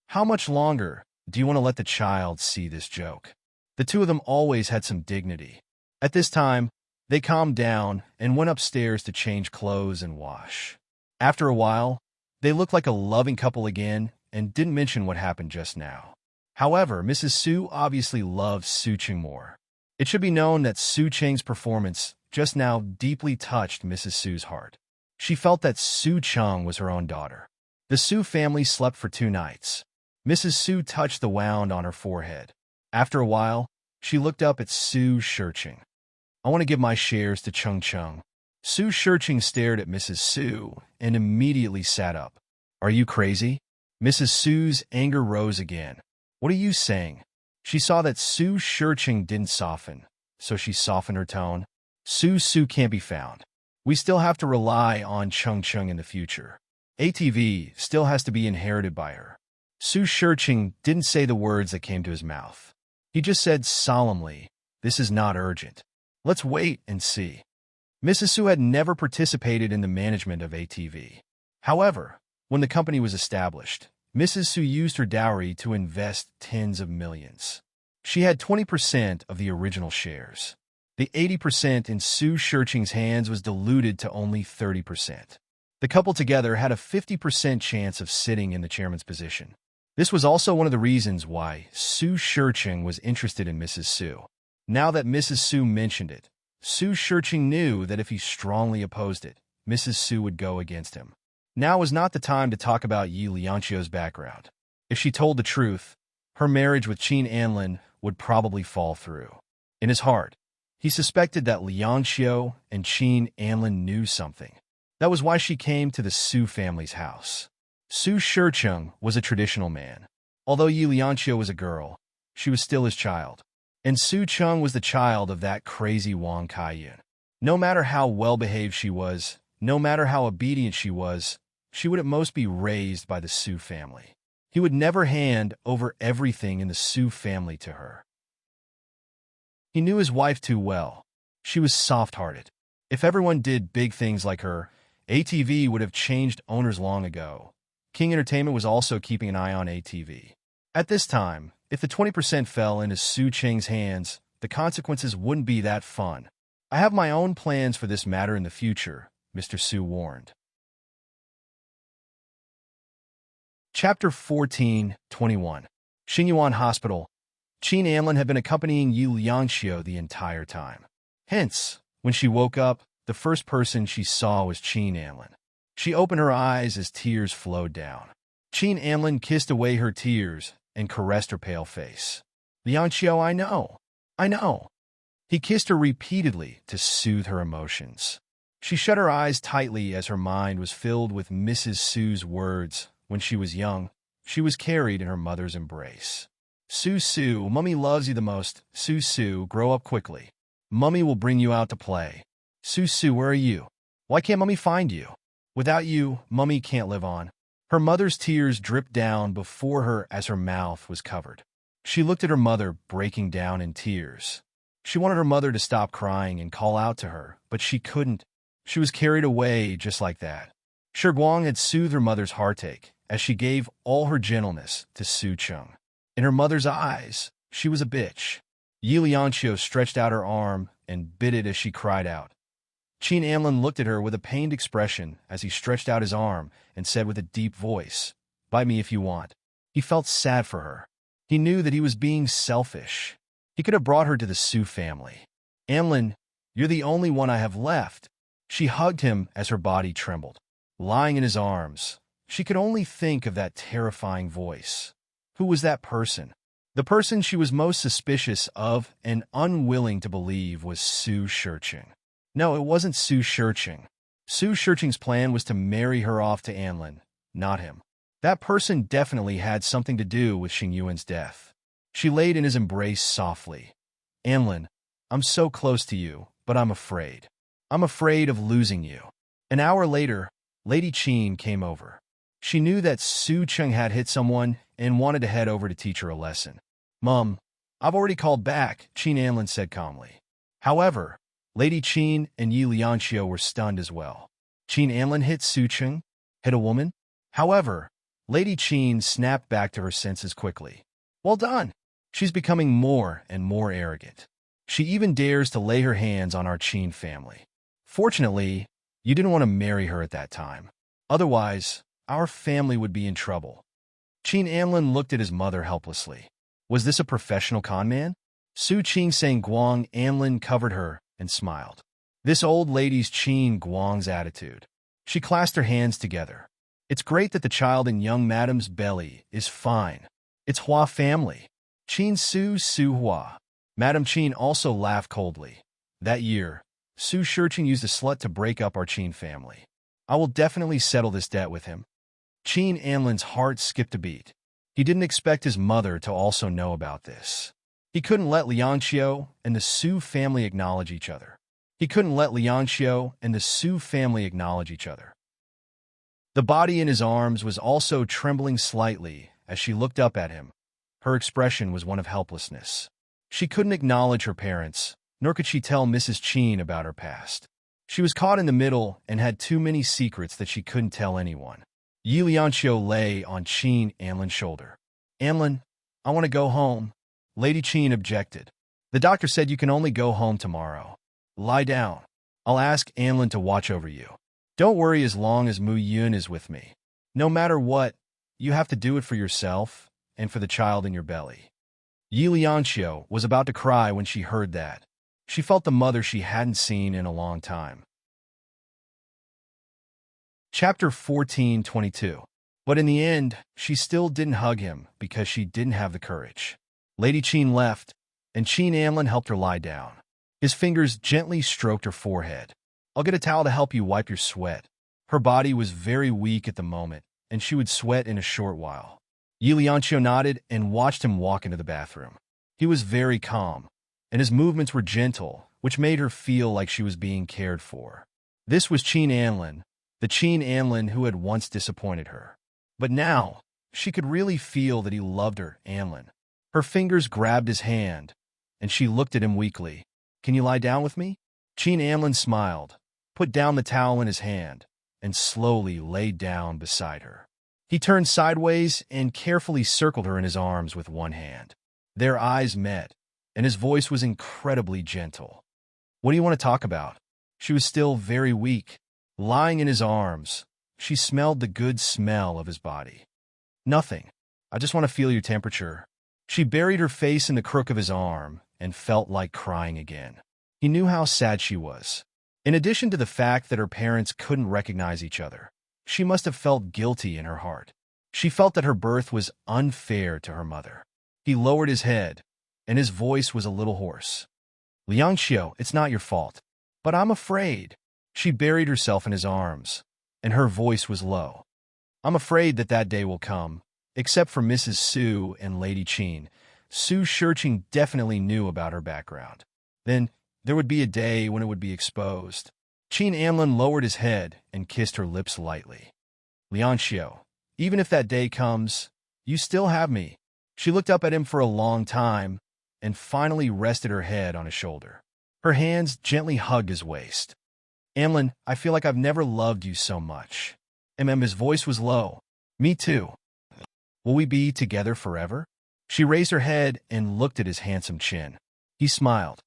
A: "How much longer do you want to let the child see this joke?" The two of them always had some dignity. At this time, they calmed down and went upstairs to change clothes and wash. After a while, they looked like a loving couple again and didn't mention what happened just now. However, Mrs. Su obviously loved Su Qing more. It should be known that Su Qing's performance just now deeply touched Mrs. Su's heart. She felt that Su Chung was her own daughter. The Su family slept for 2 nights. Mrs. Su touched the wound on her forehead. After a while, she looked up at Su Shirqing. I want to give my shares to Chung Chung. Su Shirching stared at Mrs. Su and immediately sat up. Are you crazy? Mrs. Su's anger rose again. What are you saying? She saw that Su Shirching didn't soften, so she softened her tone. Su can't be found. We still have to rely on Chung Chung in the future. ATV still has to be inherited by her. Su Shirching didn't say the words that came to his mouth. He just said solemnly, "This is not urgent. Let's wait and see." Mrs. Su had never participated in the management of ATV. However, when the company was established, Mrs. Su used her dowry to invest tens of millions. She had 20% of the original shares. The 80% in Su Shirching's hands was diluted to only 30%. The couple together had a 50% chance of sitting in the chairman's position. This was also one of the reasons why Su Shirching was interested in Mrs. Su. Now that Mrs. Su mentioned it, Su Shirching knew that if he strongly opposed it, Mrs. Su would go against him. Now was not the time to talk about Yi Lianqiu's background. If she told the truth, her marriage with Qin Anlin would probably fall through. In his heart, he suspected that Lianqiu and Qin Anlin knew something. That was why she came to the Su family's house. Su Shircheng was a traditional man. Although Yi Lianqiu was a girl, she was still his child. And Su Cheng was the child of that crazy Wang Kaiyun. No matter how well-behaved she was, no matter how obedient she would at most be raised by the Su family. He would never hand over everything in the Su family to her. He knew his wife too well. She was soft-hearted. If everyone did big things like her, ATV would have changed owners long ago. King Entertainment was also keeping an eye on ATV. At this time, if the 20% fell into Su Cheng's hands, the consequences wouldn't be that fun. I have my own plans for this matter in the future, Mr. Su warned. Chapter 14:21. Xingyuan Hospital. Qin Anlin had been accompanying Yi Lianqiu the entire time. Hence, when she woke up, the first person she saw was Qin Anlin. She opened her eyes as tears flowed down. Qin Anlin kissed away her tears and caressed her pale face. "Lianqiu, I know." He kissed her repeatedly to soothe her emotions. She shut her eyes tightly as her mind was filled with Mrs. Su's words. When she was young, she was carried in her mother's embrace. Su, Mummy loves you the most. Su, grow up quickly. Mummy will bring you out to play. Su, where are you? Why can't Mummy find you? Without you, Mummy can't live on. Her mother's tears dripped down before her as her mouth was covered. She looked at her mother, breaking down in tears. She wanted her mother to stop crying and call out to her, but she couldn't. She was carried away just like that. Shi Guang had soothed her mother's heartache as she gave all her gentleness to Su Cheng. In her mother's eyes, she was a bitch. Yi Lianqiu stretched out her arm and bit it as she cried out. Qin Anlin looked at her with a pained expression as he stretched out his arm and said with a deep voice, "Bite me if you want." He felt sad for her. He knew that he was being selfish. He could have brought her to the Su family. "Anlin, you're the only one I have left." She hugged him as her body trembled. Lying in his arms, she could only think of that terrifying voice. Who was that person? The person she was most suspicious of and unwilling to believe was Su Shirching. No, it wasn't Su Shirching. Su Shirching's plan was to marry her off to Anlin, not him. That person definitely had something to do with Xingyuan's death. She laid in his embrace softly. "Anlin, I'm so close to you, but I'm afraid. I'm afraid of losing you." An hour later, Lady Qin came over. She knew that Su Cheng had hit someone and wanted to head over to teach her a lesson. "Mum, I've already called back," Qin Anlin said calmly. However, Lady Qin and Yi Lianqiu were stunned as well. Qin Anlin hit Su Cheng? Hit a woman? However, Lady Qin snapped back to her senses quickly. "Well done." She's becoming more and more arrogant. She even dares to lay her hands on our Qin family. Fortunately, you didn't want to marry her at that time. Otherwise, our family would be in trouble. Qin Anlin looked at his mother helplessly. Was this a professional con man? Su Qing Sang Guang Anlin covered her and smiled. This old lady's Qin Guang's attitude. She clasped her hands together. "It's great that the child in young Madame's belly is fine. It's Hua family. Qin Su Hua." Madame Qin also laughed coldly. That year, Su Shurchin used a slut to break up our Qin family. I will definitely settle this debt with him. Qin Anlin's heart skipped a beat. He didn't expect his mother to also know about this. He couldn't let Liangqiu and the Su family acknowledge each other. The body in his arms was also trembling slightly as she looked up at him. Her expression was one of helplessness. She couldn't acknowledge her parents, nor could she tell Mrs. Qin about her past. She was caught in the middle and had too many secrets that she couldn't tell anyone. Yi Lianqiu lay on Qin Anlin's shoulder. "Anlin, I want to go home." Lady Qin objected. "The doctor said you can only go home tomorrow. Lie down. I'll ask Anlin to watch over you. Don't worry as long as Mu Yun is with me. No matter what, you have to do it for yourself and for the child in your belly." Yi Lianqiu was about to cry when she heard that. She felt the mother she hadn't seen in a long time. Chapter 14:22. But in the end, she still didn't hug him because she didn't have the courage. Lady Qin left, and Qin Anlin helped her lie down. His fingers gently stroked her forehead. "I'll get a towel to help you wipe your sweat." Her body was very weak at the moment, and she would sweat in a short while. Yi Lianqiu nodded and watched him walk into the bathroom. He was very calm, and his movements were gentle, which made her feel like she was being cared for. This was Qin Anlin, the Qin Anlin who had once disappointed her. But now, she could really feel that he loved her, Anlin. Her fingers grabbed his hand, and she looked at him weakly. "Can you lie down with me?" Qin Anlin smiled, put down the towel in his hand, and slowly laid down beside her. He turned sideways and carefully circled her in his arms with one hand. Their eyes met, and his voice was incredibly gentle. "What do you want to talk about?" She was still very weak. Lying in his arms, she smelled the good smell of his body. "Nothing. I just want to feel your temperature." She buried her face in the crook of his arm and felt like crying again. He knew how sad she was. In addition to the fact that her parents couldn't recognize each other, she must have felt guilty in her heart. She felt that her birth was unfair to her mother. He lowered his head, and his voice was a little hoarse. "Liangqiu, it's not your fault. But I'm afraid." She buried herself in his arms, and her voice was low. "I'm afraid that day will come. Except for Mrs. Su and Lady Qin, Su Shurchin definitely knew about her background. Then there would be a day when it would be exposed." Qin Anlin lowered his head and kissed her lips lightly. "Lianqiu, even if that day comes, you still have me." She looked up at him for a long time and finally rested her head on his shoulder. Her hands gently hugged his waist. "Anlin, I feel like I've never loved you so much." His voice was low. "Me too. Will we be together forever?" She raised her head and looked at his handsome chin. He smiled.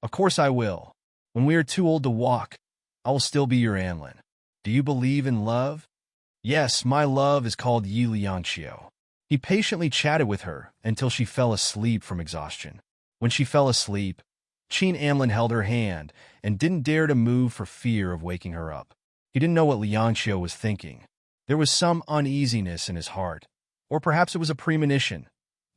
A: "Of course I will. When we are too old to walk, I will still be your Anlin. Do you believe in love?" "Yes, my love is called Yi Lianqiu." He patiently chatted with her until she fell asleep from exhaustion. When she fell asleep, Qin Anlin held her hand and didn't dare to move for fear of waking her up. He didn't know what Liangqiu was thinking. There was some uneasiness in his heart, or perhaps it was a premonition.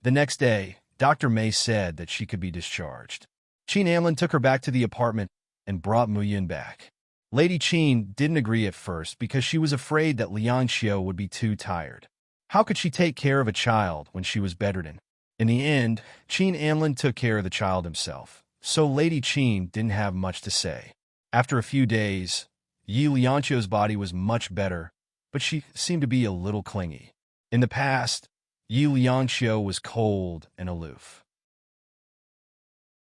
A: The next day, Dr. May said that she could be discharged. Qin Anlin took her back to the apartment and brought Mu Yun back. Lady Qin didn't agree at first because she was afraid that Liangqiu would be too tired. How could she take care of a child when she was bedridden? In the end, Qin Anlin took care of the child himself, so Lady Qin didn't have much to say. After a few days, Yi Lianqiu's body was much better, but she seemed to be a little clingy. In the past, Yi Lianqiu was cold and aloof.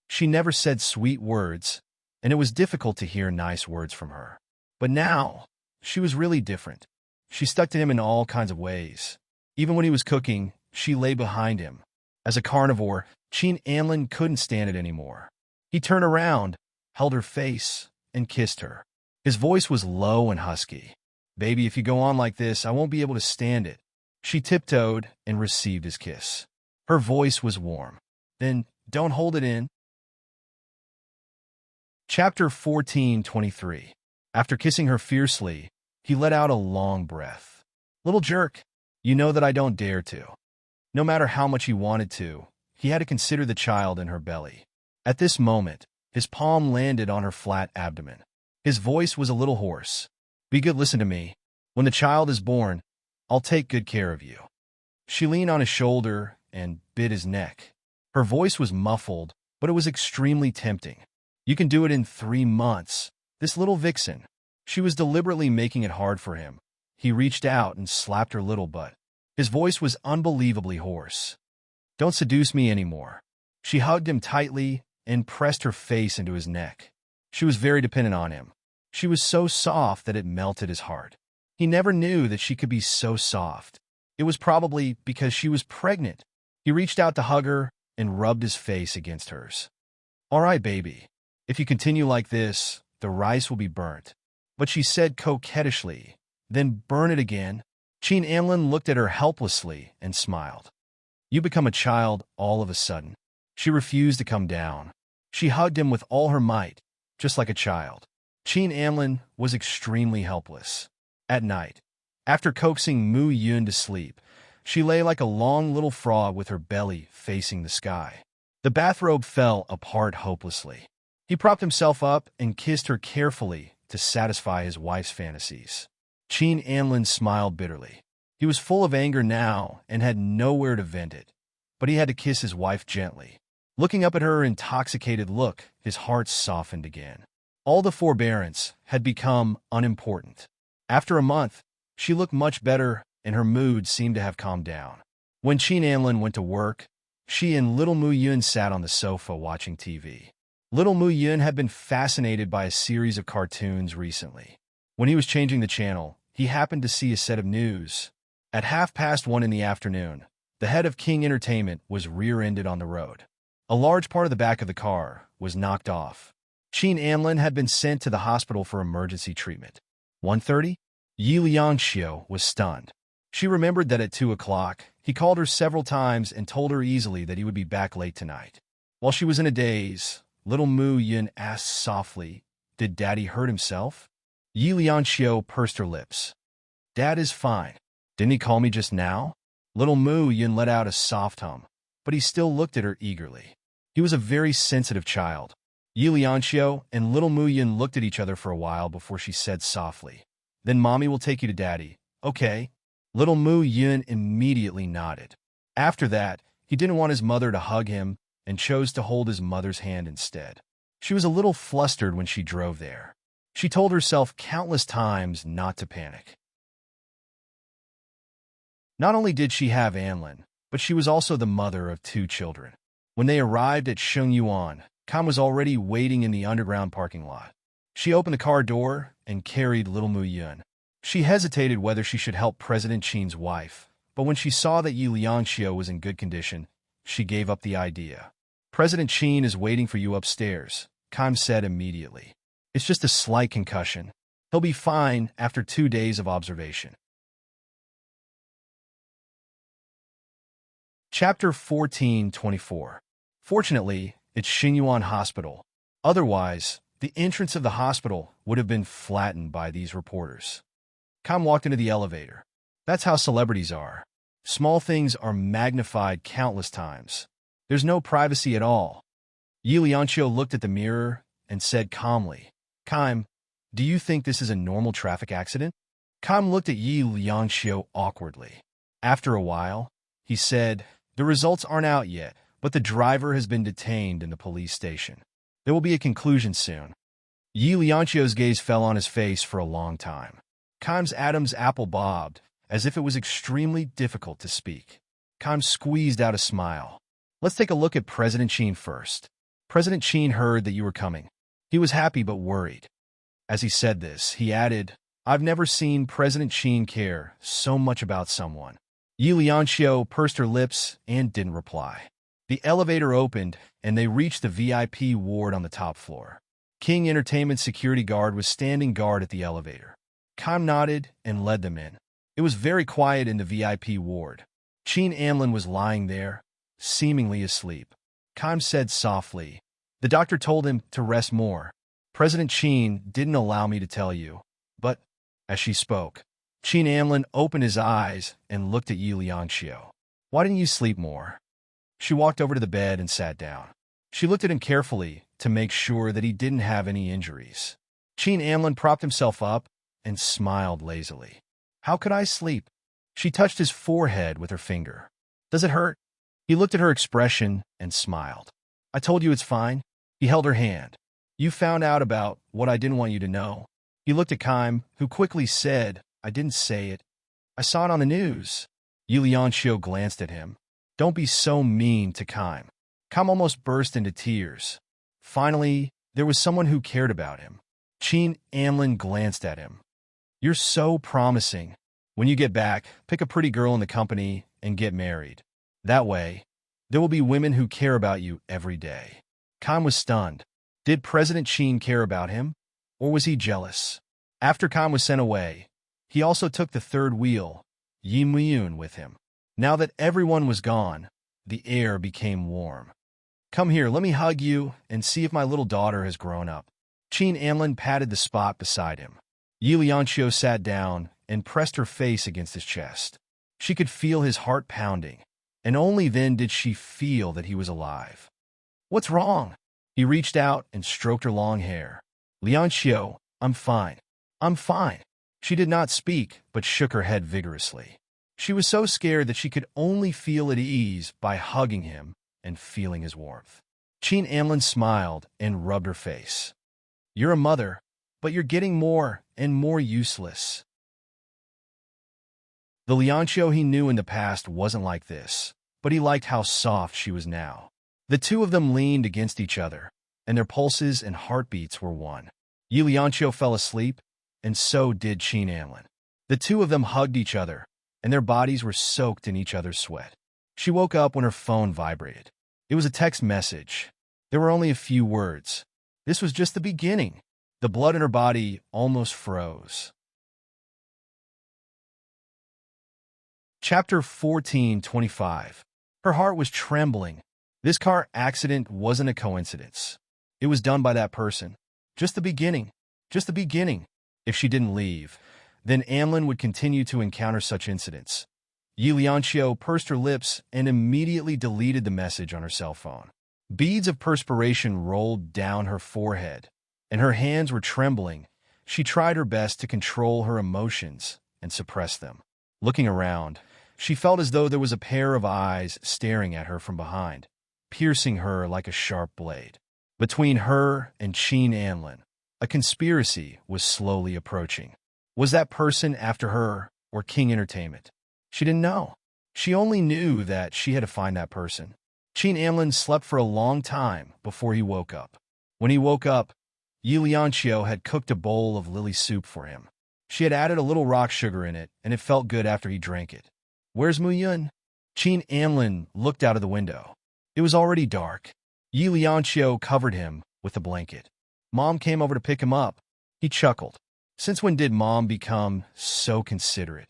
A: She never said sweet words, and it was difficult to hear nice words from her. But now, she was really different. She stuck to him in all kinds of ways. Even when he was cooking, she lay behind him. As a carnivore, Qin Anlin couldn't stand it anymore. He turned around, held her face, and kissed her. His voice was low and husky. "Baby, if you go on like this, I won't be able to stand it." She tiptoed and received his kiss. Her voice was warm. "Then don't hold it in." Chapter 14:23. After kissing her fiercely, he let out a long breath. "Little jerk, you know that I don't dare to." No matter how much he wanted to, he had to consider the child in her belly. At this moment, His palm landed on her flat abdomen. His voice was a little hoarse. Be good, listen to me. When the child is born, I'll take good care of you. She leaned on his shoulder and bit his neck. Her voice was muffled, but it was extremely tempting. You can do it in 3 months. This little vixen. She was deliberately making it hard for him. He reached out and slapped her little butt. His voice was unbelievably hoarse. Don't seduce me anymore. She hugged him tightly and pressed her face into his neck. She was very dependent on him. She was so soft that it melted his heart. He never knew that she could be so soft. It was probably because she was pregnant. He reached out to hug her and rubbed his face against hers. All right, baby. If you continue like this, the rice will be burnt. But she said coquettishly, then burn it again. Cheen Anlin looked at her helplessly and smiled. You become a child all of a sudden. She refused to come down. She hugged him with all her might, just like a child. Cheen Anlin was extremely helpless. At night, after coaxing Mu Yun to sleep, she lay like a long little frog with her belly facing the sky. The bathrobe fell apart hopelessly. He propped himself up and kissed her carefully to satisfy his wife's fantasies. Cheen Anlin smiled bitterly. He was full of anger now and had nowhere to vent it, but he had to kiss his wife gently. Looking up at her intoxicated look, his heart softened again. All the forbearance had become unimportant. After a month, she looked much better and her mood seemed to have calmed down. When Cheen Anlin went to work, she and little Mu Yun sat on the sofa watching TV. Little Mu Yun had been fascinated by a series of cartoons recently. When he was changing the channel, he happened to see a set of news. At 1:30 in the afternoon, the head of King Entertainment was rear-ended on the road. A large part of the back of the car was knocked off. Cheen Anlin had been sent to the hospital for emergency treatment. 1:30? Yi Liangxiu was stunned. She remembered that at 2 o'clock, he called her several times and told her easily that he would be back late tonight. While she was in a daze, little Mu Yun asked softly, Did Daddy hurt himself? Yi Liangxiu pursed her lips. Dad is fine. Didn't he call me just now? Little Mu Yun let out a soft hum, but he still looked at her eagerly. He was a very sensitive child. Yi Liangxiu and little Mu Yun looked at each other for a while before she said softly, Then Mommy will take you to Daddy, okay? Little Mu Yun immediately nodded. After that, he didn't want his mother to hug him and chose to hold his mother's hand instead. She was a little flustered when she drove there. She told herself countless times not to panic. Not only did she have Anlin, but she was also the mother of 2 children. When they arrived at Shungyuan, Kam was already waiting in the underground parking lot. She opened the car door and carried little Mu Yun. She hesitated whether she should help President Qin's wife, but when she saw that Yi Liangxiu was in good condition, she gave up the idea. President Qin is waiting for you upstairs, Kam said immediately. It's just a slight concussion. He'll be fine after 2 days of observation. Chapter 14:24. Fortunately, it's Xingyuan Hospital. Otherwise, the entrance of the hospital would have been flattened by these reporters. Kam walked into the elevator. That's how celebrities are. Small things are magnified countless times. There's no privacy at all. Yi Liangxiu looked at the mirror and said calmly, Kam, do you think this is a normal traffic accident? Kam looked at Yi Liangxiu awkwardly. After a while, he said, The results aren't out yet, but the driver has been detained in the police station. There will be a conclusion soon. Yi Liangxiu's gaze fell on his face for a long time. Kam's Adam's apple bobbed, as if it was extremely difficult to speak. Kam squeezed out a smile. Let's take a look at President Qin first. President Qin heard that you were coming. He was happy but worried. As he said this, he added, I've never seen President Qin care so much about someone. Yi Liangxiu pursed her lips and didn't reply. The elevator opened, and they reached the VIP ward on the top floor. King Entertainment's security guard was standing guard at the elevator. Kam nodded and led them in. It was very quiet in the VIP ward. Cheen Anlin was lying there, seemingly asleep. Kam said softly, The doctor told him to rest more. President Qin didn't allow me to tell you, but, as she spoke, Cheen Anlin opened his eyes and looked at Yi Liangxiu. Why didn't you sleep more? She walked over to the bed and sat down. She looked at him carefully to make sure that he didn't have any injuries. Qin Amlin propped himself up and smiled lazily. How could I sleep? She touched his forehead with her finger. Does it hurt? He looked at her expression and smiled. I told you it's fine. He held her hand. You found out about what I didn't want you to know. He looked at Kaim, who quickly said, I didn't say it. I saw it on the news. Yu Lianxiu glanced at him. Don't be so mean to Kaim. Kaim almost burst into tears. Finally, there was someone who cared about him. Qin Amlin glanced at him. You're so promising. When you get back, pick a pretty girl in the company and get married. That way, there will be women who care about you every day. Kaim was stunned. Did President Qin care about him? Or was he jealous? After Kaim was sent away, he also took the third wheel, Yi Muyun, with him. Now that everyone was gone, the air became warm. Come here, let me hug you and see if my little daughter has grown up. Qin Amlin patted the spot beside him. Yi Lianxiu sat down and pressed her face against his chest. She could feel his heart pounding, and only then did she feel that he was alive. What's wrong? He reached out and stroked her long hair. Lianxiu, I'm fine. I'm fine. She did not speak, but shook her head vigorously. She was so scared that she could only feel at ease by hugging him and feeling his warmth. Qin Amlin smiled and rubbed her face. You're a mother, but you're getting more and more useless. The Lianxiu he knew in the past wasn't like this, but he liked how soft she was now. The two of them leaned against each other, and their pulses and heartbeats were one. Yi Lianxiu fell asleep, and so did Qin Amlin. The two of them hugged each other, and their bodies were soaked in each other's sweat. She woke up when her phone vibrated. It was a text message. There were only a few words. This was just the beginning. The blood in her body almost froze. Chapter 14:25. Her heart was trembling. This car accident wasn't a coincidence. It was done by that person. Just the beginning. Just the beginning. If she didn't leave, then Amlin would continue to encounter such incidents. Yi Lianxiu pursed her lips and immediately deleted the message on her cell phone. Beads of perspiration rolled down her forehead, and her hands were trembling. She tried her best to control her emotions and suppress them. Looking around, she felt as though there was a pair of eyes staring at her from behind, piercing her like a sharp blade. Between her and Qin Amlin, a conspiracy was slowly approaching. Was that person after her or King Entertainment? She didn't know. She only knew that she had to find that person. Qin Amlin slept for a long time before he woke up. When he woke up, Yi Lianxiu had cooked a bowl of lily soup for him. She had added a little rock sugar in it, and it felt good after he drank it. Where's Muyun? Qin Amlin looked out of the window. It was already dark. Yi Lianxiu covered him with a blanket. Mom came over to pick him up. He chuckled. Since when did Mom become so considerate?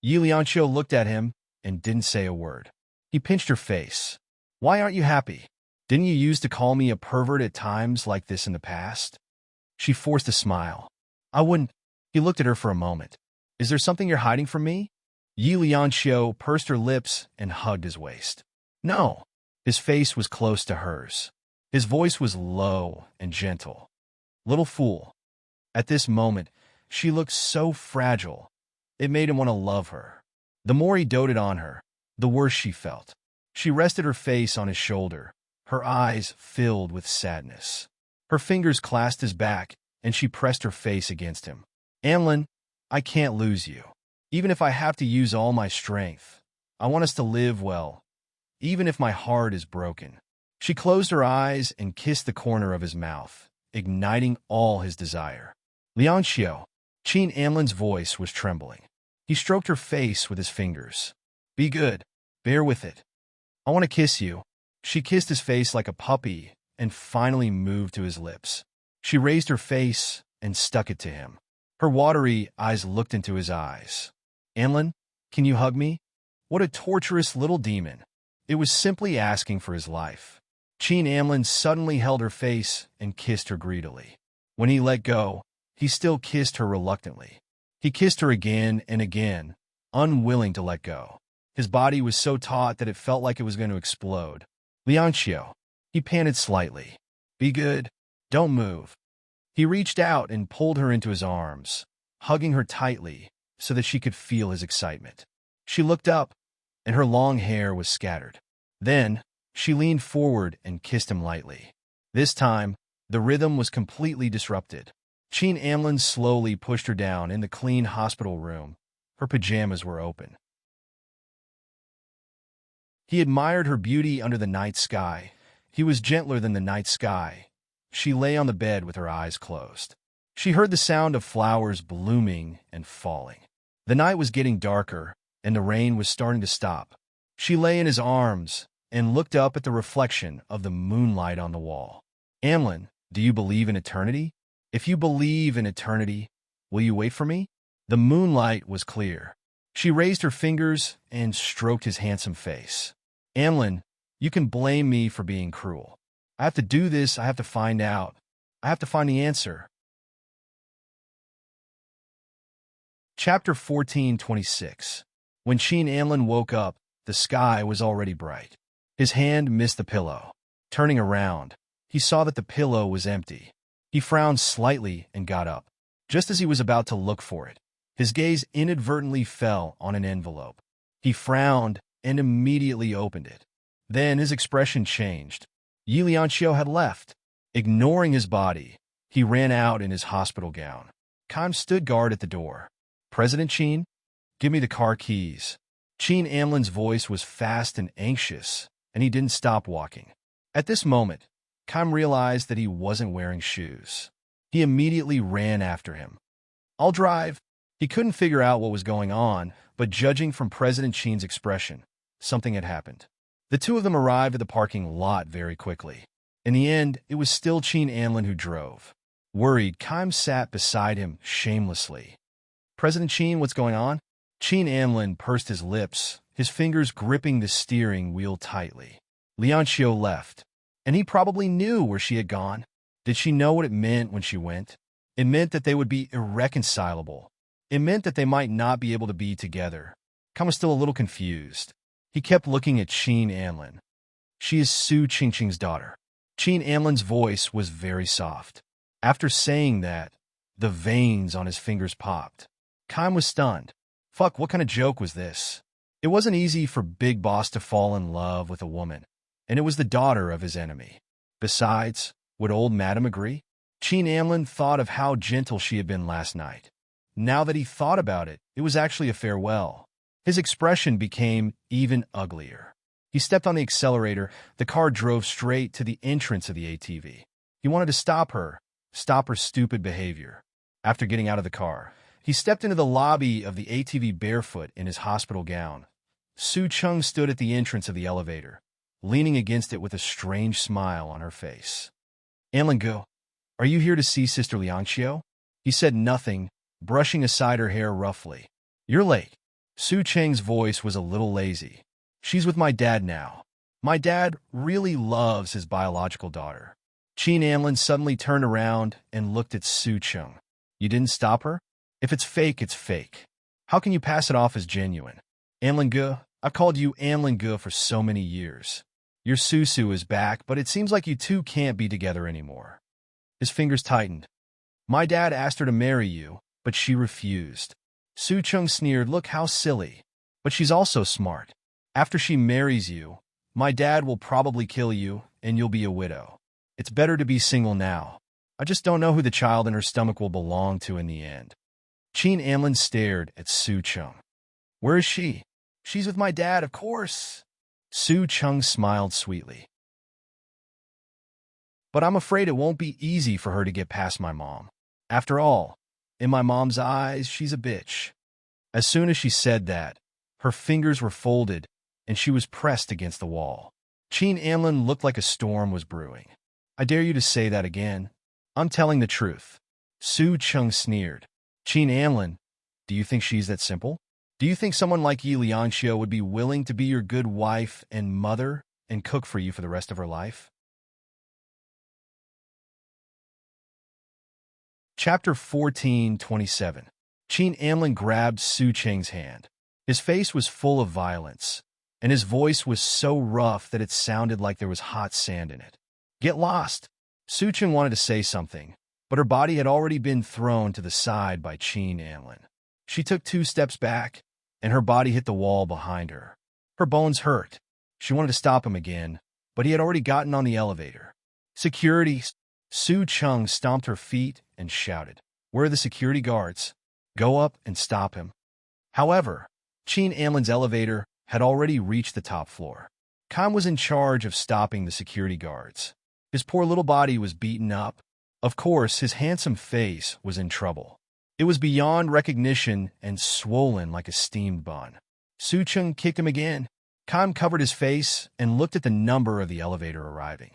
A: Yi Lianxiu looked at him and didn't say a word. He pinched her face. Why aren't you happy? Didn't you used to call me a pervert at times like this in the past? She forced a smile. I wouldn't. He looked at her for a moment. Is there something you're hiding from me? Yi Lianxiu pursed her lips and hugged his waist. No. His face was close to hers. His voice was low and gentle. Little fool. At this moment, she looked so fragile. It made him want to love her. The more he doted on her, the worse she felt. She rested her face on his shoulder, her eyes filled with sadness. Her fingers clasped his back, and she pressed her face against him. Amlin, I can't lose you. Even if I have to use all my strength, I want us to live well, even if my heart is broken. She closed her eyes and kissed the corner of his mouth, igniting all his desire. Lianxiu, Qin Amlin's voice was trembling. He stroked her face with his fingers. Be good. Bear with it. I want to kiss you. She kissed his face like a puppy and finally moved to his lips. She raised her face and stuck it to him. Her watery eyes looked into his eyes. Amlin, can you hug me? What a torturous little demon. It was simply asking for his life. Qin Amlin suddenly held her face and kissed her greedily. When he let go, he still kissed her reluctantly. He kissed her again and again, unwilling to let go. His body was so taut that it felt like it was going to explode. Lianxiu, He panted slightly. Be good. Don't move. He reached out and pulled her into his arms, hugging her tightly so that she could feel his excitement. She looked up, and her long hair was scattered. Then, she leaned forward and kissed him lightly. This time, the rhythm was completely disrupted. Sheen Amlin slowly pushed her down in the clean hospital room. Her pajamas were open. He admired her beauty under the night sky. He was gentler than the night sky. She lay on the bed with her eyes closed. She heard the sound of flowers blooming and falling. The night was getting darker, and the rain was starting to stop. She lay in his arms and looked up at the reflection of the moonlight on the wall. Amlin, do you believe in eternity? If you believe in eternity, will you wait for me? The moonlight was clear. She raised her fingers and stroked his handsome face. Amlin, you can blame me for being cruel. I have to do this. I have to find out. I have to find the answer. Chapter 14:26. When Sheen Amlin woke up, the sky was already bright. His hand missed the pillow. Turning around, he saw that the pillow was empty. He frowned slightly and got up. Just as he was about to look for it, his gaze inadvertently fell on an envelope. He frowned and immediately opened it. Then his expression changed. Yi Lianxiu had left. Ignoring his body, he ran out in his hospital gown. Kime stood guard at the door. President Qin, give me the car keys. Qin Amlin's voice was fast and anxious, and he didn't stop walking. At this moment, Kime realized that he wasn't wearing shoes. He immediately ran after him. I'll drive. He couldn't figure out what was going on, but judging from President Qin's expression, something had happened. The two of them arrived at the parking lot very quickly. In the end, it was still Qin Amlin who drove. Worried, Kime sat beside him shamelessly. President Qin, what's going on? Qin Amlin pursed his lips, his fingers gripping the steering wheel tightly. Lianxiu left, and he probably knew where she had gone. Did she know what it meant when she went? It meant that they would be irreconcilable. It meant that they might not be able to be together. Kime was still a little confused. He kept looking at Qin Amlin. She is Su Qingqing's daughter. Qin Amlin's voice was very soft. After saying that, the veins on his fingers popped. Kime was stunned. Fuck, what kind of joke was this? It wasn't easy for Big Boss to fall in love with a woman, and it was the daughter of his enemy. Besides, would old Madam agree? Qin Amlin thought of how gentle she had been last night. Now that he thought about it, it was actually a farewell. His expression became even uglier. He stepped on the accelerator. The car drove straight to the entrance of the ATV. He wanted to stop her stupid behavior. After getting out of the car, he stepped into the lobby of the ATV barefoot in his hospital gown. Su Chung stood at the entrance of the elevator, leaning against it with a strange smile on her face. Amlin Gu, are you here to see Sister Lianxiu? He said nothing, brushing aside her hair roughly. You're late. Su Cheng's voice was a little lazy. She's with my dad now. My dad really loves his biological daughter. Qin Amlin suddenly turned around and looked at Su Cheng. You didn't stop her? If it's fake, it's fake. How can you pass it off as genuine? Amlin Gu, I've called you Amlin Gu for so many years. Your Susu is back, but it seems like you two can't be together anymore. His fingers tightened. My dad asked her to marry you, but she refused. Su Chung sneered, look how silly. But she's also smart. After she marries you, my dad will probably kill you, and you'll be a widow. It's better to be single now. I just don't know who the child in her stomach will belong to in the end. Qin Amlin stared at Su Chung. Where is she? She's with my dad, of course. Su Chung smiled sweetly. But I'm afraid it won't be easy for her to get past my mom. After all, in my mom's eyes, she's a bitch. As soon as she said that, her fingers were folded and she was pressed against the wall. Qin Amlin looked like a storm was brewing. I dare you to say that again. I'm telling the truth. Su Chung sneered. Qin Amlin, do you think she's that simple? Do you think someone like Yi Lianxiu would be willing to be your good wife and mother and cook for you for the rest of her life? Chapter 14:27. Qin Amlin grabbed Su Cheng's hand. His face was full of violence, and his voice was so rough that it sounded like there was hot sand in it. Get lost. Sucheng wanted to say something, but her body had already been thrown to the side by Qin Anlin. She took 2 steps back, and her body hit the wall behind her. Her bones hurt. She wanted to stop him again, but he had already gotten on the elevator. Security! Su Cheng stomped her feet and shouted, "Where are the security guards? Go up and stop him." However, Qin Anlin's elevator had already reached the top floor. Khan was in charge of stopping the security guards. His poor little body was beaten up. Of course, his handsome face was in trouble. It was beyond recognition and swollen like a steamed bun. Sucheng kicked him again. Khan covered his face and looked at the number of the elevator arriving.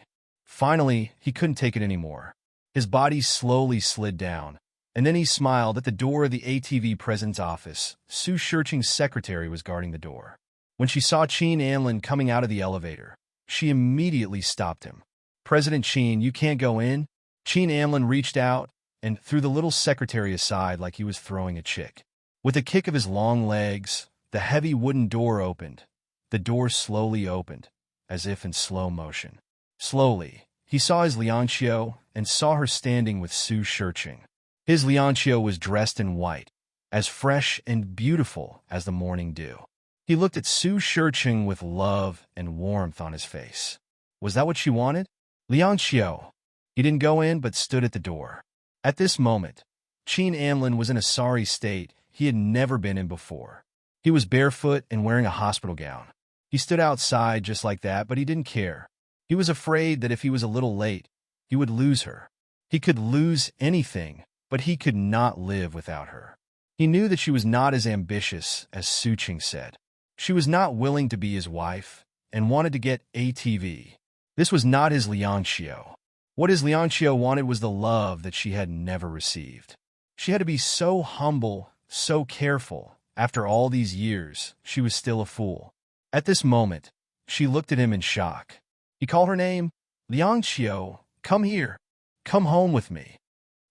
A: Finally, he couldn't take it anymore. His body slowly slid down, and then he smiled at the door of the ATV president's office. Su Shurcheng's secretary was guarding the door. When she saw Qin Anlin coming out of the elevator, she immediately stopped him. "President Qin, you can't go in." Qin Anlin reached out and threw the little secretary aside like he was throwing a chick. With a kick of his long legs, the heavy wooden door opened. The door slowly opened, as if in slow motion. Slowly, he saw his Lianqiu and saw her standing with Su Shurcheng. His Lianqiu was dressed in white, as fresh and beautiful as the morning dew. He looked at Su Shurcheng with love and warmth on his face. Was that what she wanted? Lianqiu. He didn't go in but stood at the door. At this moment, Qin Anlin was in a sorry state he had never been in before. He was barefoot and wearing a hospital gown. He stood outside just like that, but he didn't care. He was afraid that if he was a little late, he would lose her. He could lose anything, but he could not live without her. He knew that she was not as ambitious as Sucheng said. She was not willing to be his wife and wanted to get ATV. This was not his Lianqiu. What his Lianqiu wanted was the love that she had never received. She had to be so humble, so careful. After all these years, she was still a fool. At this moment, she looked at him in shock. He called her name. "Lianqiu, come here. Come home with me."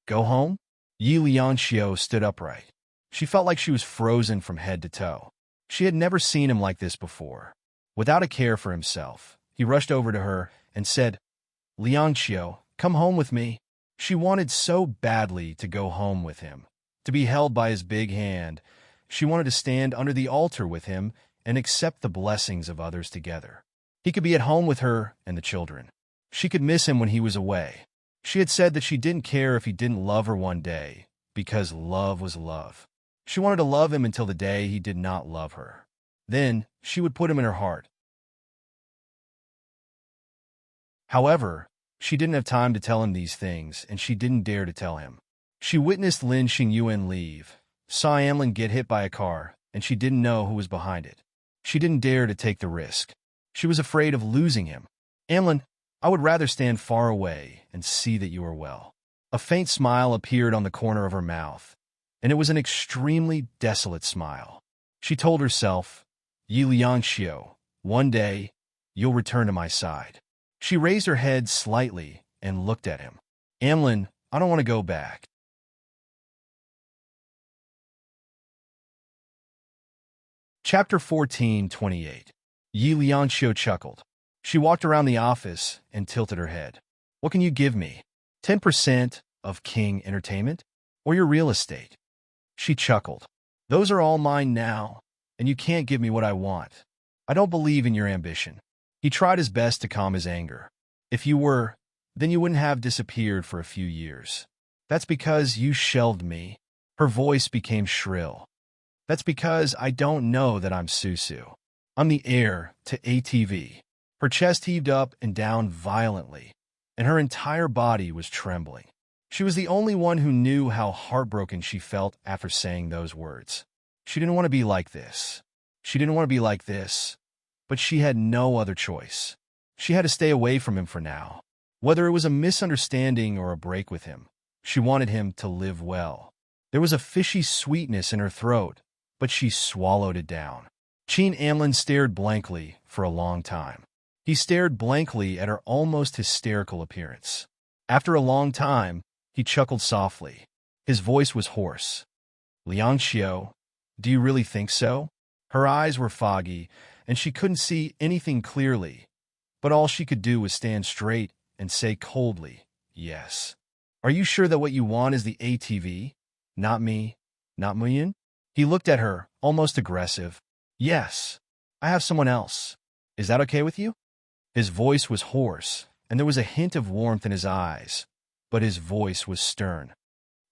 A: Go home? Yi Lianqiu stood upright. She felt like she was frozen from head to toe. She had never seen him like this before. Without a care for himself, he rushed over to her and said, "Lianqiu, come home with me." She wanted so badly to go home with him, to be held by his big hand. She wanted to stand under the altar with him and accept the blessings of others together. He could be at home with her and the children. She could miss him when he was away. She had said that she didn't care if he didn't love her one day, because love was love. She wanted to love him until the day he did not love her. Then she would put him in her heart. However, she didn't have time to tell him these things, and she didn't dare to tell him. She witnessed Lin Xingyuan leave, saw Anlin get hit by a car, and she didn't know who was behind it. She didn't dare to take the risk. She was afraid of losing him. "Anlin, I would rather stand far away and see that you are well." A faint smile appeared on the corner of her mouth, and it was an extremely desolate smile. She told herself, "Yi Lianqiu, one day, you'll return to my side." She raised her head slightly and looked at him. "Anlin, I don't want to go back." Chapter 14:28. Yi Lianqiu chuckled. She walked around the office and tilted her head. "What can you give me? 10% of King Entertainment? Or your real estate?" She chuckled. "Those are all mine now, and you can't give me what I want. I don't believe in your ambition." He tried his best to calm his anger. "If you were, then you wouldn't have disappeared for a few years. That's because you shelved me." Her voice became shrill. "That's because I don't know that I'm Susu. I'm the heir to ATV." Her chest heaved up and down violently, and her entire body was trembling. She was the only one who knew how heartbroken she felt after saying those words. She didn't want to be like this. She didn't want to be like this, but she had no other choice. She had to stay away from him for now. Whether it was a misunderstanding or a break with him, she wanted him to live well. There was a fishy sweetness in her throat, but she swallowed it down. Qin Anlin stared blankly for a long time. He stared blankly at her almost hysterical appearance. After a long time, he chuckled softly. His voice was hoarse. "Lianqiu, do you really think so?" Her eyes were foggy, and she couldn't see anything clearly, but all she could do was stand straight and say coldly, yes. Are you sure that what you want is the ATV? Not me? Not Muyin? He looked at her, almost aggressive. Yes. I have someone else. Is that okay with you? His voice was hoarse, and there was a hint of warmth in his eyes, but his voice was stern.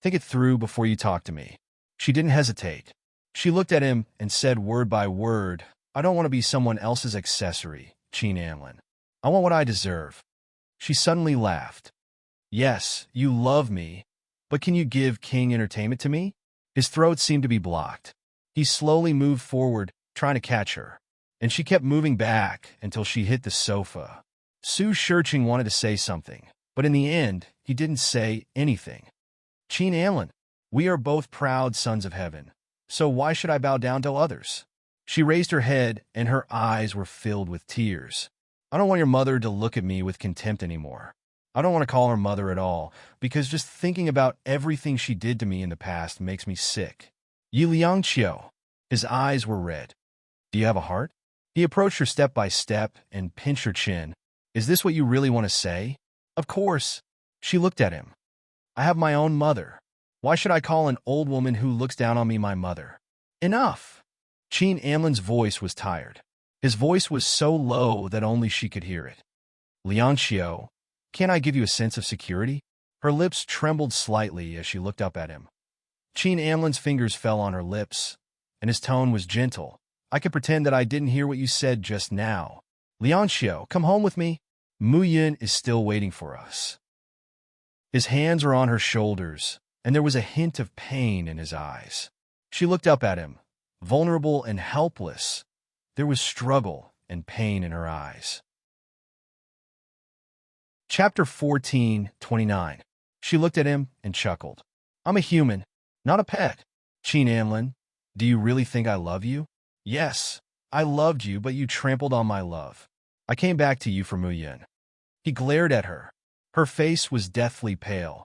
A: Think it through before you talk to me. She didn't hesitate. She looked at him and said word by word, I don't want to be someone else's accessory, Chin Anlin. I want what I deserve. She suddenly laughed. Yes, you love me, but can you give King Entertainment to me? His throat seemed to be blocked. He slowly moved forward, trying to catch her, and she kept moving back until she hit the sofa. Su Shurching wanted to say something, but in the end, he didn't say anything. Chin Anlin, we are both proud sons of heaven, so why should I bow down to others? She raised her head, and her eyes were filled with tears. I don't want your mother to look at me with contempt anymore. I don't want to call her mother at all, because just thinking about everything she did to me in the past makes me sick. Yi Liangqiu. His eyes were red. Do you have a heart? He approached her step by step and pinched her chin. Is this what you really want to say? Of course. She looked at him. I have my own mother. Why should I call an old woman who looks down on me my mother? Enough. Chin Anlin's voice was tired. His voice was so low that only she could hear it. Liangqiu, can't I give you a sense of security? Her lips trembled slightly as she looked up at him. Chin Anlin's fingers fell on her lips, and his tone was gentle. I could pretend that I didn't hear what you said just now. Liangqiu, come home with me. Mu Yin is still waiting for us. His hands were on her shoulders, and there was a hint of pain in his eyes. She looked up at him, vulnerable and helpless. There was struggle and pain in her eyes. Chapter 14:29. She looked at him and chuckled. I'm a human, not a pet. Chin Anlin, do you really think I love you? Yes, I loved you, but you trampled on my love. I came back to you for Mu Yin. He glared at her. Her face was deathly pale,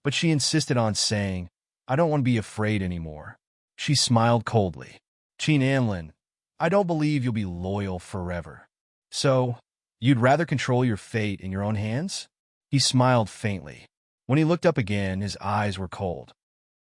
A: but she insisted on saying, I don't want to be afraid anymore. She smiled coldly. Chin Anlin, I don't believe you'll be loyal forever. So, you'd rather control your fate in your own hands? He smiled faintly. When he looked up again, his eyes were cold.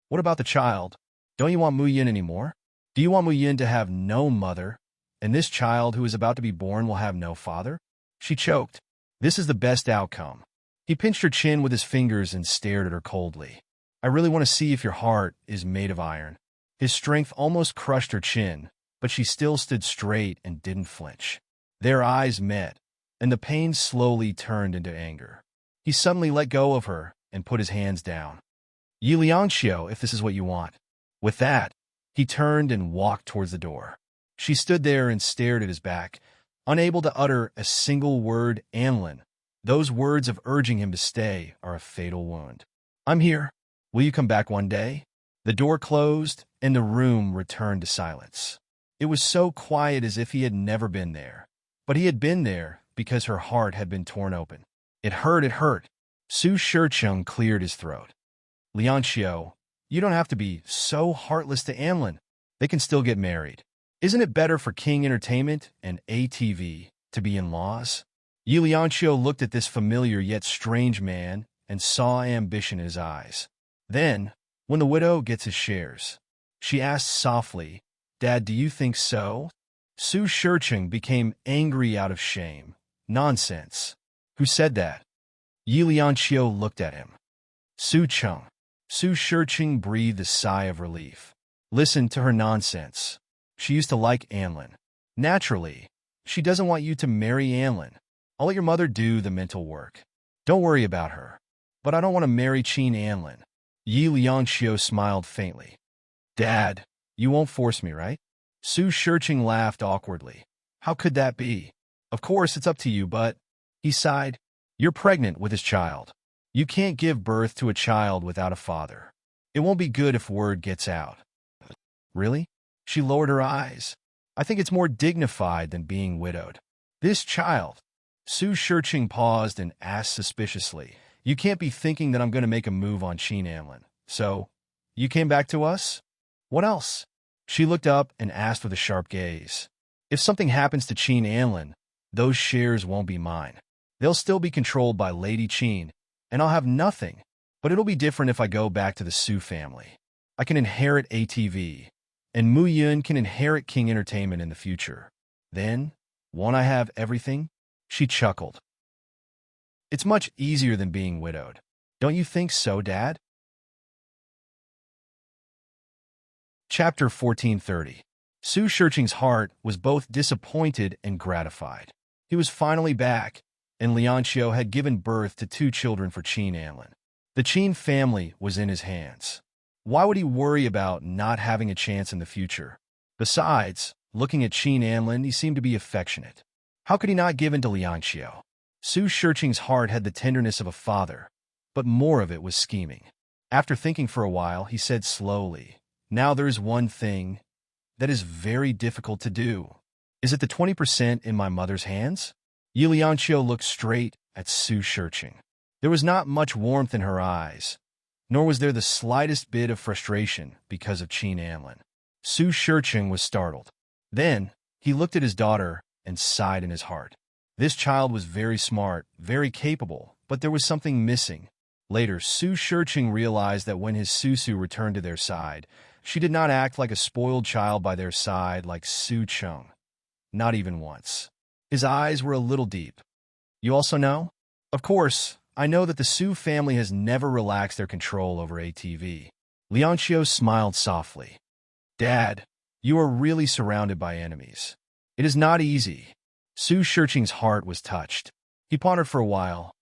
A: What about the child? Don't you want Mu Yin anymore? Do you want Mu Yin to have no mother, and this child who is about to be born will have no father? She choked. This is the best outcome. He pinched her chin with his fingers and stared at her coldly. I really want to see if your heart is made of iron. His strength almost crushed her chin, but she still stood straight and didn't flinch. Their eyes met, and the pain slowly turned into anger. He suddenly let go of her and put his hands down. Yi Liangqiu, if this is what you want. With that, he turned and walked towards the door. She stood there and stared at his back, unable to utter a single word. Anlin, those words of urging him to stay are a fatal wound. I'm here. Will you come back one day? The door closed, and the room returned to silence. It was so quiet as if he had never been there. But he had been there because her heart had been torn open. It hurt. Su Shurcheng cleared his throat. Liangqiu, you don't have to be so heartless to Anlin. They can still get married. Isn't it better for King Entertainment and ATV to be in-laws? Yi Liangqiu looked at this familiar yet strange man and saw ambition in his eyes. Then, when the widow gets his shares, she asked softly, Dad, do you think so? Su Shurcheng became angry out of shame. Nonsense. Who said that? Yi Liangqiu looked at him. Su Shurcheng breathed a sigh of relief. Listen to her nonsense. She used to like Anlin. Naturally, she doesn't want you to marry Anlin. I'll let your mother do the mental work. Don't worry about her. But I don't want to marry Chin Anlin. Yi Liangqiu smiled faintly. Dad, you won't force me, right? Su Shurcheng laughed awkwardly. How could that be? Of course, it's up to you, but... He sighed. You're pregnant with his child. You can't give birth to a child without a father. It won't be good if word gets out. Really? She lowered her eyes. I think it's more dignified than being widowed. This child... Su Shurcheng paused and asked suspiciously, You can't be thinking that I'm going to make a move on Chin Anlin. So, you came back to us? What else? She looked up and asked with a sharp gaze. If something happens to Chin Anlin, those shares won't be mine. They'll still be controlled by Lady Qin, and I'll have nothing. But it'll be different if I go back to the Su family. I can inherit ATV, and Mu Yun can inherit King Entertainment in the future. Then, won't I have everything? She chuckled. It's much easier than being widowed. Don't you think so, Dad? Chapter 1430. Su Shirqing's heart was both disappointed and gratified. He was finally back, and Lianqiu had given birth to 2 children for Qin Anlin. The Qin family was in his hands. Why would he worry about not having a chance in the future? Besides, looking at Qin Anlin, he seemed to be affectionate. How could he not give in to Lianqiu? Su Shirqing's heart had the tenderness of a father, but more of it was scheming. After thinking for a while, he said slowly, "Now there's one thing that is very difficult to do. Is it the 20% in my mother's hands?" Lianqiu looked straight at Su Shirqing. There was not much warmth in her eyes, nor was there the slightest bit of frustration because of Qin Anlin. Su Shirqing was startled. Then, he looked at his daughter and sighed in his heart. This child was very smart, very capable, but there was something missing. Later, Su Shirqing realized that when his Susu returned to their side, she did not act like a spoiled child by their side like Su Cheng. Not even once. His eyes were a little deep. "You also know?" "Of course, I know that the Su family has never relaxed their control over ATV." Lianqiu smiled softly. "Dad, you are really surrounded by enemies. It is not easy." Su Shirqing's heart was touched. He pondered for a while.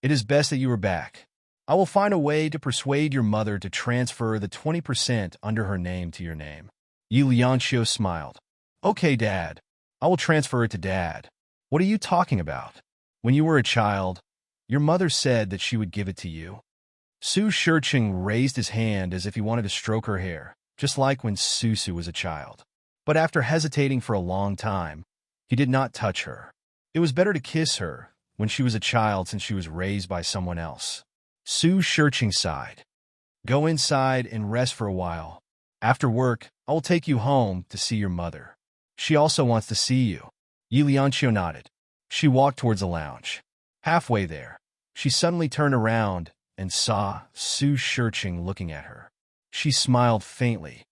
A: "It is best that you are back. I will find a way to persuade your mother to transfer the 20% under her name to your name." Lianqiu smiled. "Okay, Dad. I will transfer it to Dad." "What are you talking about? When you were a child, your mother said that she would give it to you." Su Shirqing raised his hand as if he wanted to stroke her hair, just like when Susu was a child. But after hesitating for a long time, he did not touch her. It was better to kiss her when she was a child since she was raised by someone else. Su Shirqing sighed. "Go inside and rest for a while. After work, I will take you home to see your mother. She also wants to see you." Lianqiu nodded. She walked towards the lounge. Halfway there, she suddenly turned around and saw Su Shirqing looking at her. She smiled faintly.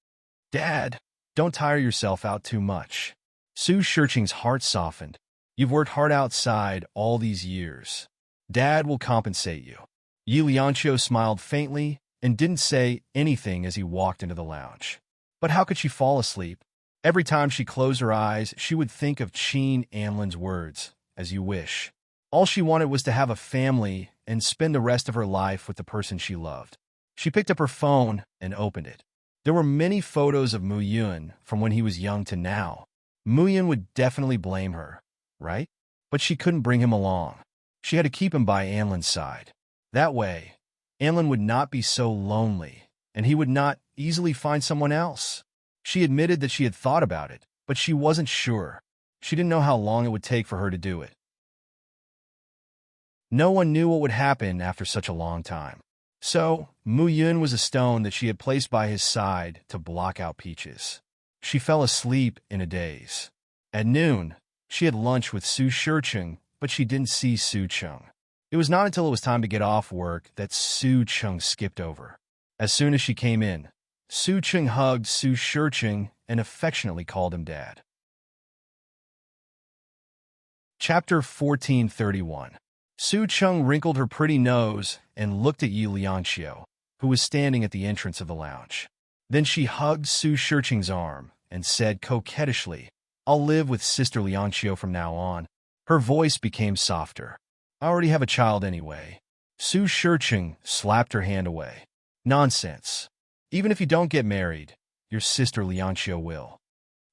A: "Dad, don't tire yourself out too much." Su Shirqing's heart softened. "You've worked hard outside all these years. Dad will compensate you." Lianqiu smiled faintly and didn't say anything as he walked into the lounge. But how could she fall asleep? Every time she closed her eyes, she would think of Qin Anlin's words, "as you wish." All she wanted was to have a family and spend the rest of her life with the person she loved. She picked up her phone and opened it. There were many photos of Mu Yun from when he was young to now. Mu Yun would definitely blame her, right? But she couldn't bring him along. She had to keep him by Anlin's side. That way, Anlin would not be so lonely, and he would not easily find someone else. She admitted that she had thought about it, but she wasn't sure. She didn't know how long it would take for her to do it. No one knew what would happen after such a long time. So, Mu Yun was a stone that she had placed by his side to block out Peaches. She fell asleep in a daze. At noon, she had lunch with Su Shirqing, but she didn't see Su Cheng. It was not until it was time to get off work that Su Cheng skipped over. As soon as she came in, Su Cheng hugged Su Shirqing and affectionately called him Dad. Chapter 1431. Su Cheng wrinkled her pretty nose and looked at Lianqiu, who was standing at the entrance of the lounge. Then she hugged Su Shirqing's arm and said coquettishly, "I'll live with Sister Lianqiu from now on." Her voice became softer. "I already have a child anyway." Su Shirqing slapped her hand away. "Nonsense. Even if you don't get married, your sister Lianqiu will."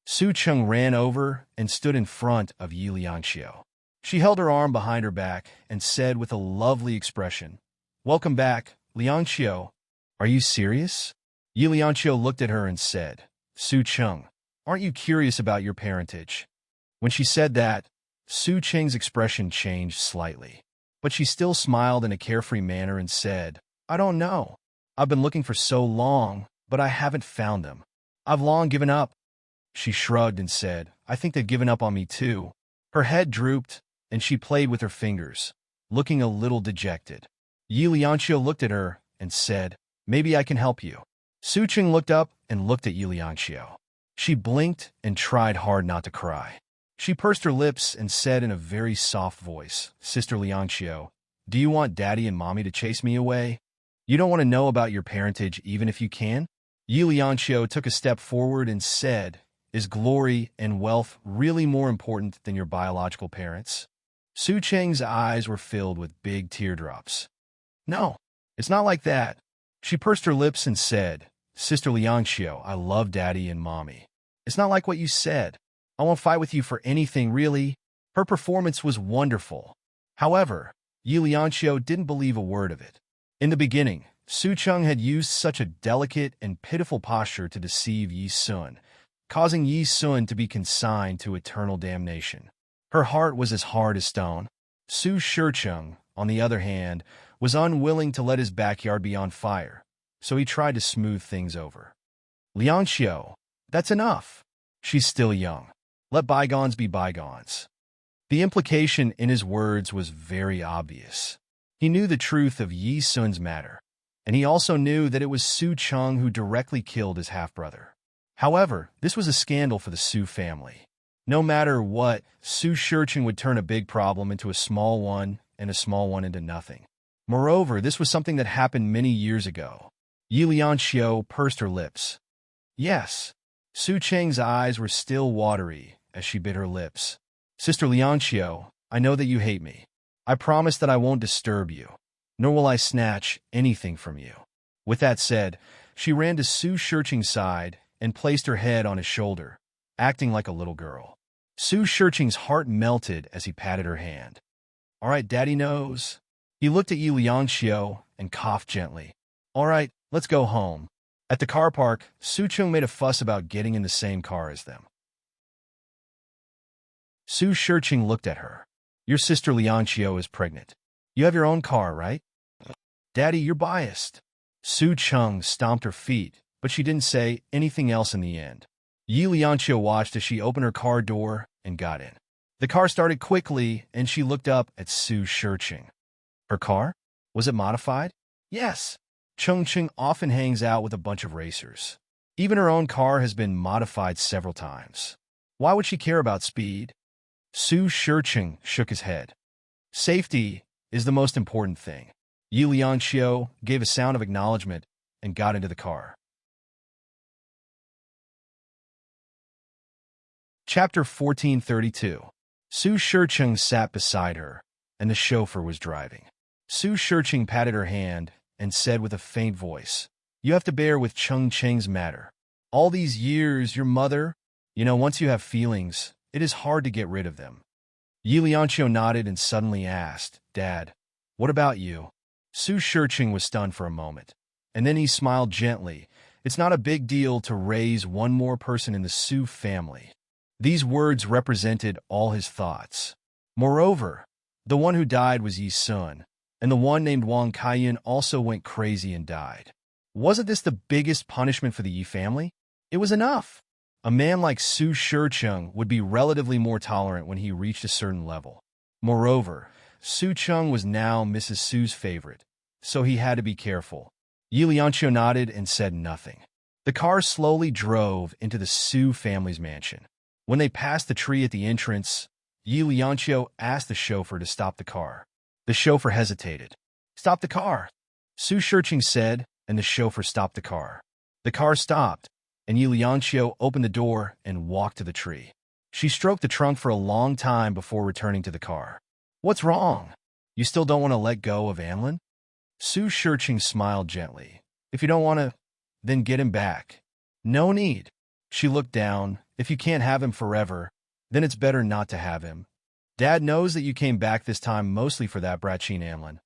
A: Su Cheng ran over and stood in front of Lianqiu. She held her arm behind her back and said with a lovely expression, "Welcome back, Lianqiu. Are you serious?" Lianqiu looked at her and said, "Su Cheng, aren't you curious about your parentage?" When she said that, Su Cheng's expression changed slightly. But she still smiled in a carefree manner and said, "I don't know. I've been looking for so long, but I haven't found them. I've long given up." She shrugged and said, "I think they've given up on me too." Her head drooped, and she played with her fingers, looking a little dejected. Yi Lianxiu looked at her and said, "Maybe I can help you." Su Cheng looked up and looked at Yi Lianxiu. She blinked and tried hard not to cry. She pursed her lips and said in a very soft voice, "Sister Lianxiu, do you want Daddy and Mommy to chase me away? You don't want to know about your parentage even if you can?" Yi Lianxiu took a step forward and said, "Is glory and wealth really more important than your biological parents?" Su Cheng's eyes were filled with big teardrops. "No, it's not like that." She pursed her lips and said, "Sister Lianxiu, I love Daddy and Mommy. It's not like what you said. I won't fight with you for anything, really." Her performance was wonderful. However, Yi Lianxiu didn't believe a word of it. In the beginning, Su Cheng had used such a delicate and pitiful posture to deceive Yi Sun, causing Yi Sun to be consigned to eternal damnation. Her heart was as hard as stone. Su Shicheng, on the other hand, was unwilling to let his backyard be on fire, so he tried to smooth things over. "Lianxiu, that's enough. She's still young. Let bygones be bygones." The implication in his words was very obvious. He knew the truth of Yi Sun's matter, and he also knew that it was Su Cheng who directly killed his half-brother. However, this was a scandal for the Su family. No matter what, Su Shicheng would turn a big problem into a small one and a small one into nothing. Moreover, this was something that happened many years ago. Yi Lianxiu pursed her lips. "Yes." Su Cheng's eyes were still watery as she bit her lips. "Sister Lianxiu, I know that you hate me. I promise that I won't disturb you, nor will I snatch anything from you." With that said, she ran to Su Shicheng's side and placed her head on his shoulder, acting like a little girl. Su Shicheng's heart melted as he patted her hand. "All right, Daddy knows." He looked at Yi Lianxiu and coughed gently. "All right, let's go home." At the car park, Su Cheng made a fuss about getting in the same car as them. Su Shicheng looked at her. "Your sister Lianxiu is pregnant. You have your own car, right?" "Daddy, you're biased." Su Cheng stomped her feet, but she didn't say anything else in the end. Yi Lianxiu watched as she opened her car door and got in. The car started quickly, and she looked up at Su Shicheng. "Her car? Was it modified?" "Yes. Chongqing often hangs out with a bunch of racers. Even her own car has been modified several times. Why would she care about speed?" Su Shicheng shook his head. "Safety is the most important thing." Yi Lianxiu gave a sound of acknowledgement and got into the car. Chapter 1432. Su Shicheng sat beside her, and the chauffeur was driving. Su Shicheng patted her hand and said with a faint voice, "You have to bear with Cheng's matter. All these years, your mother, once you have feelings, it is hard to get rid of them." Yi Lianxiu nodded and suddenly asked, "Dad, what about you?" Su Shicheng was stunned for a moment, and then he smiled gently. "It's not a big deal to raise one more person in the Su family." These words represented all his thoughts. Moreover, the one who died was Yi Sun, and the one named Wang Kaiyan also went crazy and died. Wasn't this the biggest punishment for the Yi family? It was enough. A man like Su Shicheng would be relatively more tolerant when he reached a certain level. Moreover, Su Cheng was now Mrs. Su's favorite, so he had to be careful. Yi Lianxiu nodded and said nothing. The car slowly drove into the Su family's mansion. When they passed the tree at the entrance, Yi Lianxiu asked the chauffeur to stop the car. The chauffeur hesitated. "Stop the car," Su Shicheng said, and the chauffeur stopped the car. The car stopped, and Yi Lianxiu opened the door and walked to the tree. She stroked the trunk for a long time before returning to the car. "What's wrong? You still don't want to let go of Anlin?" Su Shicheng smiled gently. "If you don't want to, then get him back." "No need." She looked down. "If you can't have him forever, then it's better not to have him. Dad knows that you came back this time mostly for that bratchin Anlin.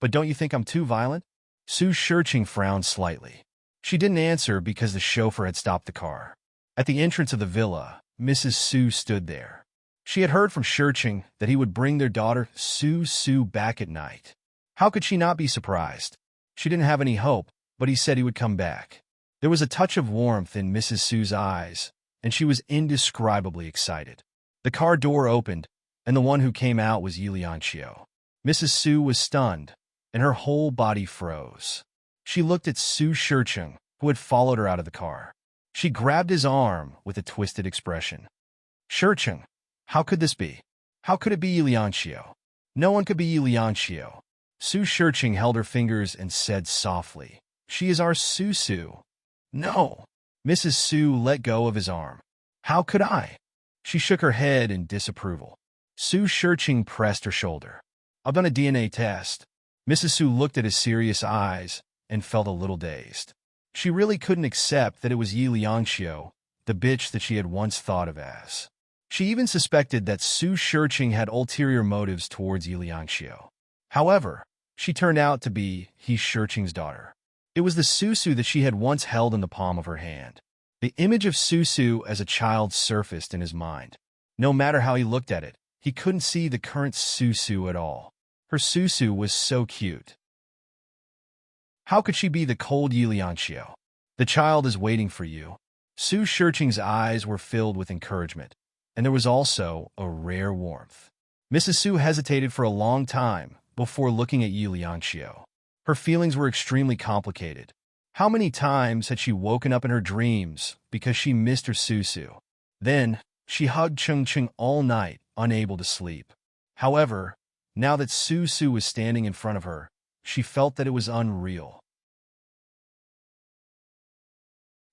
A: But don't you think I'm too violent?" Su Shicheng frowned slightly. She didn't answer because the chauffeur had stopped the car. At the entrance of the villa, Mrs. Su stood there. She had heard from Shicheng that he would bring their daughter Su back at night. How could she not be surprised? She didn't have any hope, but he said he would come back. There was a touch of warmth in Mrs. Su's eyes, and she was indescribably excited. The car door opened, and the one who came out was Lianchio. Mrs. Su was stunned, and her whole body froze. She looked at Su Shicheng, who had followed her out of the car. She grabbed his arm with a twisted expression. Shicheng, how could this be? How could it be Lianchio? No one could be Lianchio. Su Shicheng held her fingers and said softly, "She is our Su. No." Mrs. Su let go of his arm. "How could I?" She shook her head in disapproval. Su Shicheng pressed her shoulder. "I've done a DNA test." Mrs. Su looked at his serious eyes and felt a little dazed. She really couldn't accept that it was Lianchio, the bitch that she had once thought of as. She even suspected that Su Shicheng had ulterior motives towards Lianchio. However, she turned out to be Shicheng's daughter. It was the Su that she had once held in the palm of her hand. The image of Su as a child surfaced in his mind. No matter how he looked at it, he couldn't see the current Su at all. Her Su was so cute. How could she be the cold Lianchio? The child is waiting for you. Su Shicheng's eyes were filled with encouragement, and there was also a rare warmth. Mrs. Su hesitated for a long time before looking at Lianchio. Her feelings were extremely complicated. How many times had she woken up in her dreams because she missed her Su? Then, she hugged Cheng all night, unable to sleep. However, now that Su was standing in front of her, she felt that it was unreal.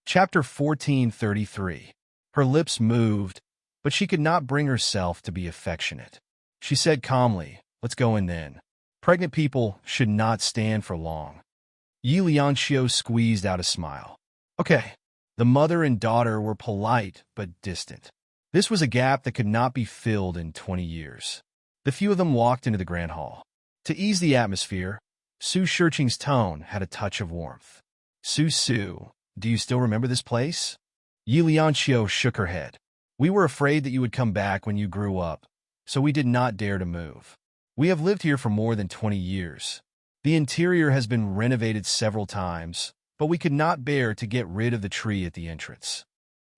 A: Chapter 1433. Her lips moved, but she could not bring herself to be affectionate. She said calmly, "Let's go in then. Pregnant people should not stand for long." Lianchio squeezed out a smile. Okay. The mother and daughter were polite but distant. This was a gap that could not be filled in 20 years. The few of them walked into the grand hall. To ease the atmosphere, Su Shicheng's tone had a touch of warmth. Su, do you still remember this place?" Lianchio shook her head. "We were afraid that you would come back when you grew up, so we did not dare to move. We have lived here for more than 20 years. The interior has been renovated several times, but we could not bear to get rid of the tree at the entrance."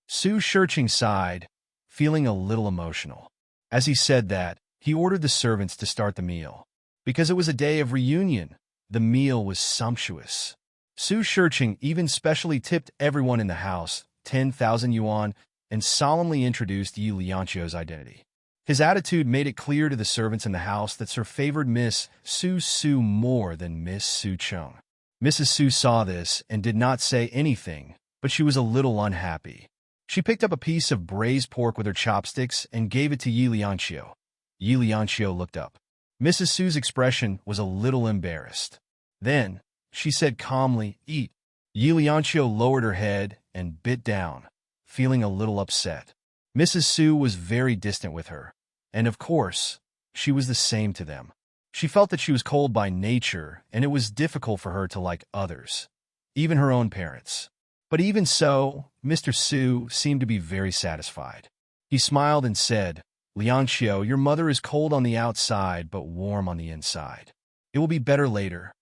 A: Su Shicheng sighed, feeling a little emotional. As he said that, he ordered the servants to start the meal. Because it was a day of reunion, the meal was sumptuous. Su Shicheng even specially tipped everyone in the house 10,000 yuan and solemnly introduced Lianchio's identity. His attitude made it clear to the servants in the house that Sir favored Miss Su more than Miss Su Cheng. Mrs. Su saw this and did not say anything, but she was a little unhappy. She picked up a piece of braised pork with her chopsticks and gave it to Lianchio. Lianchio looked up. Mrs. Su's expression was a little embarrassed. Then, she said calmly, "Eat." Lianchio lowered her head and bit down, feeling a little upset. Mrs. Su was very distant with her, and of course, she was the same to them. She felt that she was cold by nature, and it was difficult for her to like others, even her own parents. But even so, Mr. Su seemed to be very satisfied. He smiled and said, "Lianchio, your mother is cold on the outside but warm on the inside. It will be better later."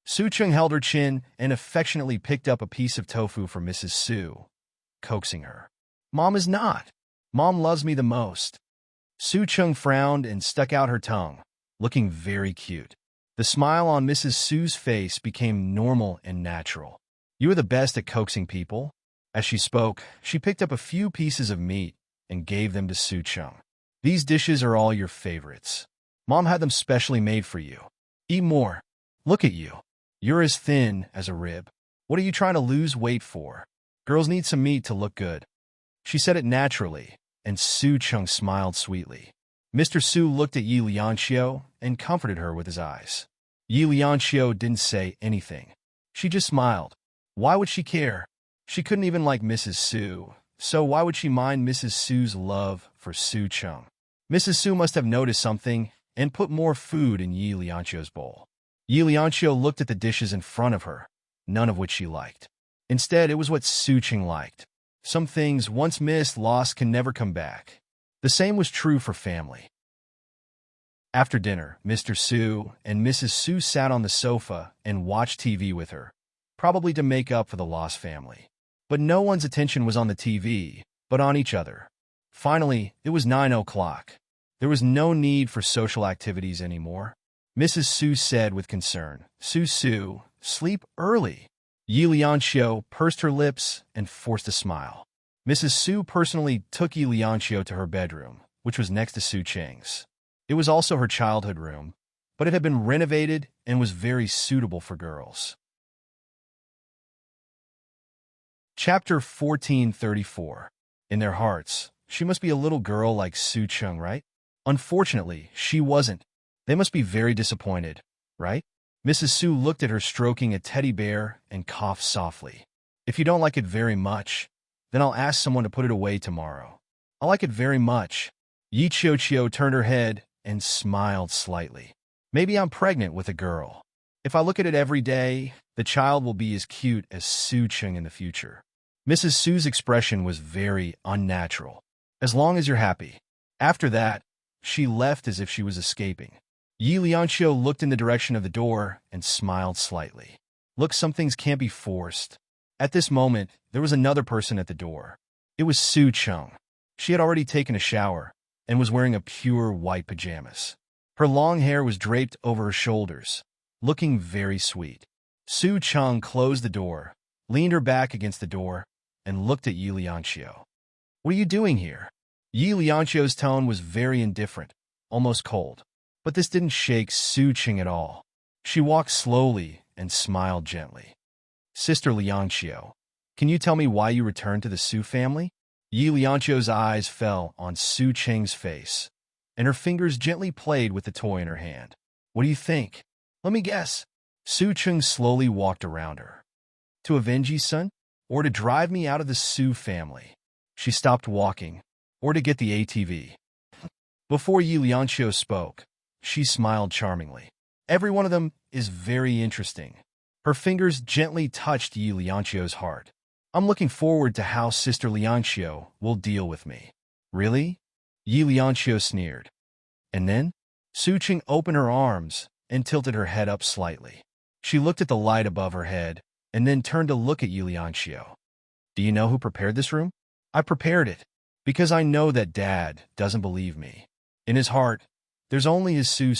A: Su Cheng held her chin and affectionately picked up a piece of tofu for Mrs. Su, coaxing her. "Mom is not. Mom loves me the most." Su Cheng frowned and stuck out her tongue, looking very cute. The smile on Mrs. Su's face became normal and natural. "You are the best at coaxing people." As she spoke, she picked up a few pieces of meat and gave them to Su Cheng. "These dishes are all your favorites. Mom had them specially made for you. Eat more. Look at you. You're as thin as a rib. What are you trying to lose weight for? Girls need some meat to look good." She said it naturally, and Su Cheng smiled sweetly. Mr. Su looked at Lianchio and comforted her with his eyes. Lianchio didn't say anything. She just smiled. Why would she care? She couldn't even like Mrs. Su, so why would she mind Mrs. Su's love for Su Cheng? Mrs. Su must have noticed something and put more food in Lianchio's bowl. Lianchio looked at the dishes in front of her, none of which she liked. Instead, it was what Su Cheng liked. Some things, once missed, lost, can never come back. The same was true for family. After dinner, Mr. Su and Mrs. Su sat on the sofa and watched TV with her, probably to make up for the lost family. But no one's attention was on the TV, but on each other. Finally, it was 9 o'clock. There was no need for social activities anymore. Mrs. Su said with concern, Su, sleep early. Yi Lianxiu pursed her lips and forced a smile. Mrs. Su personally took Yi Lianxiu to her bedroom, which was next to Su Cheng's. It was also her childhood room, but it had been renovated and was very suitable for girls. Chapter 1434. In their hearts, she must be a little girl like Su Cheng, right? Unfortunately, she wasn't. They must be very disappointed, right? Mrs. Su looked at her stroking a teddy bear and coughed softly. If you don't like it very much, then I'll ask someone to put it away tomorrow. I like it very much. Yi Qiuqiu turned her head and smiled slightly. Maybe I'm pregnant with a girl. If I look at it every day, the child will be as cute as Su Cheng in the future. Mrs. Su's expression was very unnatural. As long as you're happy. After that, she left as if she was escaping. Yi Lianxiu looked in the direction of the door and smiled slightly. Look, some things can't be forced. At this moment, there was another person at the door. It was Su Cheng. She had already taken a shower and was wearing a pure white pajamas. Her long hair was draped over her shoulders, looking very sweet. Su Cheng closed the door, leaned her back against the door, and looked at Yi Lianxiu. What are you doing here? Yi Lianxiu's tone was very indifferent, almost cold. But this didn't shake Su Cheng at all. She walked slowly and smiled gently. Sister Lianxiu, can you tell me why you returned to the Su family? Yi Lianxiu's eyes fell on Su Cheng's face, and her fingers gently played with the toy in her hand. What do you think? Let me guess. Su Cheng slowly walked around her. To avenge Yi-sun? Or to drive me out of the Su family? She stopped walking. Or to get the ATV? Before Yi Lianxiu spoke, she smiled charmingly. Every one of them is very interesting. Her fingers gently touched Yi Lianxiu's heart. I'm looking forward to how Sister Lianxiu will deal with me. Really? Yi Lianxiu sneered. And then? Su Cheng opened her arms and tilted her head up slightly. She looked at the light above her head and then turned to look at Yi Lianxiu. Do you know who prepared this room? I prepared it because I know that Dad doesn't believe me. In his heart, there's only his Su,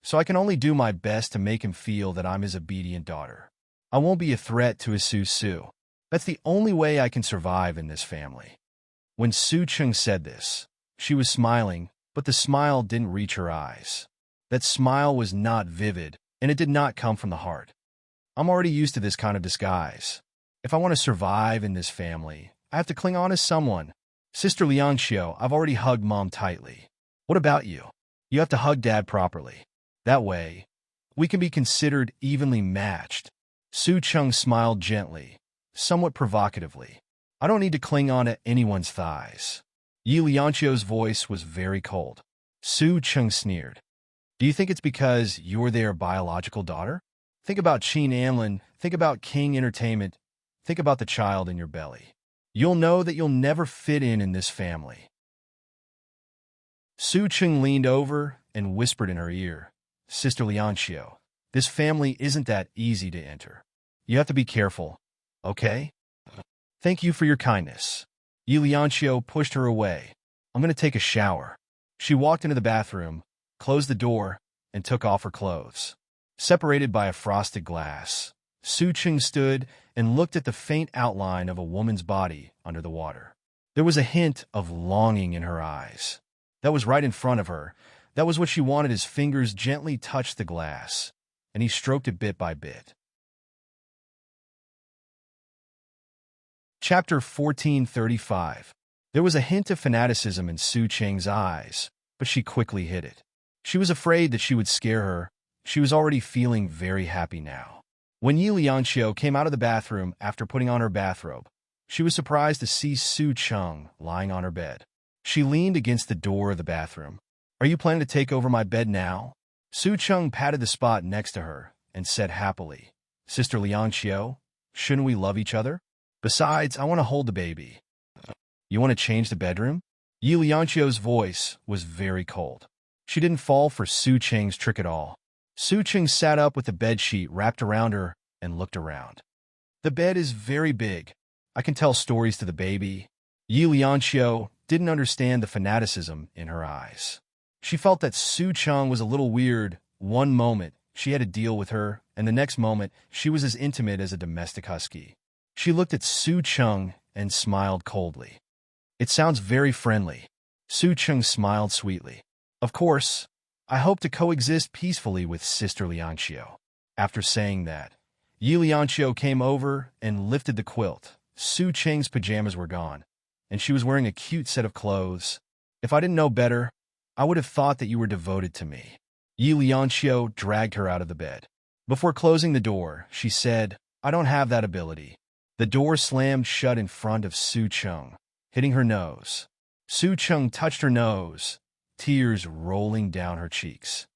A: so I can only do my best to make him feel that I'm his obedient daughter. I won't be a threat to his Su. That's the only way I can survive in this family. When Su Cheng said this, she was smiling, but the smile didn't reach her eyes. That smile was not vivid, and it did not come from the heart. I'm already used to this kind of disguise. If I want to survive in this family, I have to cling on to someone. Sister Lianxiu, I've already hugged Mom tightly. What about you? You have to hug Dad properly. That way, we can be considered evenly matched. Su Cheng smiled gently, somewhat provocatively. I don't need to cling on to anyone's thighs. Yi Lianxiu's voice was very cold. Su Cheng sneered. Do you think it's because you're their biological daughter? Think about Qin Anlin, think about King Entertainment, think about the child in your belly. You'll know that you'll never fit in this family. Su Cheng leaned over and whispered in her ear, Sister Lianxiu, this family isn't that easy to enter. You have to be careful, okay? Thank you for your kindness. Yi Lianxiu pushed her away. I'm going to take a shower. She walked into the bathroom, closed the door, and took off her clothes. Separated by a frosted glass, Su Cheng stood and looked at the faint outline of a woman's body under the water. There was a hint of longing in her eyes. That was right in front of her. That was what she wanted. His fingers gently touched the glass, and he stroked it bit by bit. Chapter 1435. There was a hint of fanaticism in Su Cheng's eyes, but she quickly hid it. She was afraid that she would scare her. She was already feeling very happy now. When Yi Lianxiu came out of the bathroom after putting on her bathrobe, she was surprised to see Su Cheng lying on her bed. She leaned against the door of the bathroom. Are you planning to take over my bed now? Su Cheng patted the spot next to her and said happily, Sister Lianxiu, shouldn't we love each other? Besides, I want to hold the baby. You want to change the bedroom? Yi Lianxiu's voice was very cold. She didn't fall for Su Cheng's trick at all. Su Cheng sat up with the bedsheet wrapped around her and looked around. The bed is very big. I can tell stories to the baby. Yi Lianxiu didn't understand the fanaticism in her eyes. She felt that Su Chung was a little weird. One moment, she had a deal with her, and the next moment, she was as intimate as a domestic husky. She looked at Su Chung and smiled coldly. It sounds very friendly. Su Chung smiled sweetly. Of course, I hope to coexist peacefully with Sister Lianxiu. After saying that, Yi Lianxiu came over and lifted the quilt. Su Cheng's pajamas were gone, and she was wearing a cute set of clothes. If I didn't know better, I would have thought that you were devoted to me. Yi Lianxiu dragged her out of the bed. Before closing the door, she said, I don't have that ability. The door slammed shut in front of Su Chung, hitting her nose. Su Chung touched her nose, tears rolling down her cheeks.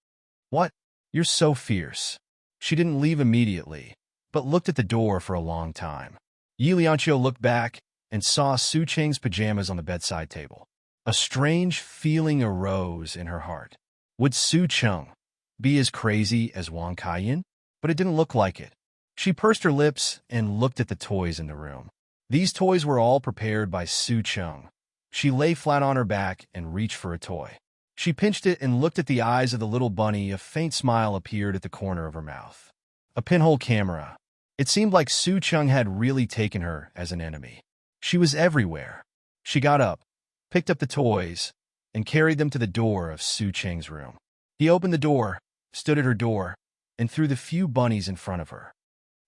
A: What? You're so fierce. She didn't leave immediately, but looked at the door for a long time. Yi Lianxiu looked back and saw Su Cheng's pajamas on the bedside table. A strange feeling arose in her heart. Would Su Chung be as crazy as Wang Kaiyan? But it didn't look like it. She pursed her lips and looked at the toys in the room. These toys were all prepared by Su Chung. She lay flat on her back and reached for a toy. She pinched it and looked at the eyes of the little bunny. A faint smile appeared at the corner of her mouth. A pinhole camera. It seemed like Su Chung had really taken her as an enemy. She was everywhere. She got up, picked up the toys, and carried them to the door of Su Cheng's room. He opened the door, stood at her door, and threw the few bunnies in front of her.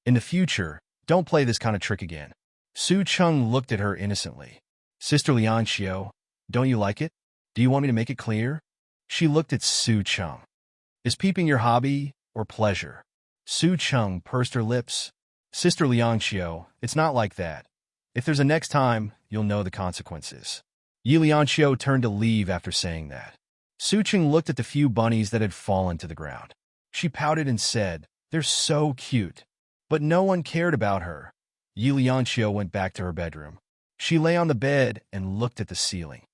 A: In the future, don't play this kind of trick again. Su Chung looked at her innocently. Sister Lianxiu, don't you like it? Do you want me to make it clear? She looked at Su Chung. Is peeping your hobby or pleasure? Su Chung pursed her lips. Sister Lianxiu, it's not like that. If there's a next time, you'll know the consequences. Yi Lianxiu turned to leave after saying that. Su Chung looked at the few bunnies that had fallen to the ground. She pouted and said, they're so cute. But no one cared about her. Yi Lianxiu went back to her bedroom. She lay on the bed and looked at the ceiling.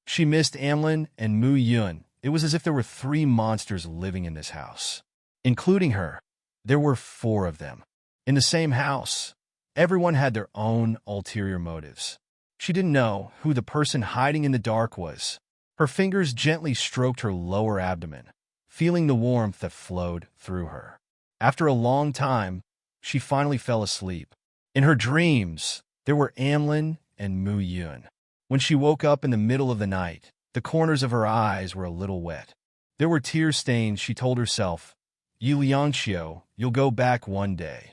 A: She missed Amlin and Mu Yun. It was as if there were 3 monsters living in this house. Including her, there were 4 of them. In the same house, everyone had their own ulterior motives. She didn't know who the person hiding in the dark was. Her fingers gently stroked her lower abdomen, feeling the warmth that flowed through her. After a long time, she finally fell asleep. In her dreams, there were Amlin and Mu Yun. When she woke up in the middle of the night, the corners of her eyes were a little wet. There were tear stains. She told herself, Yi Lianxiu, you'll go back one day.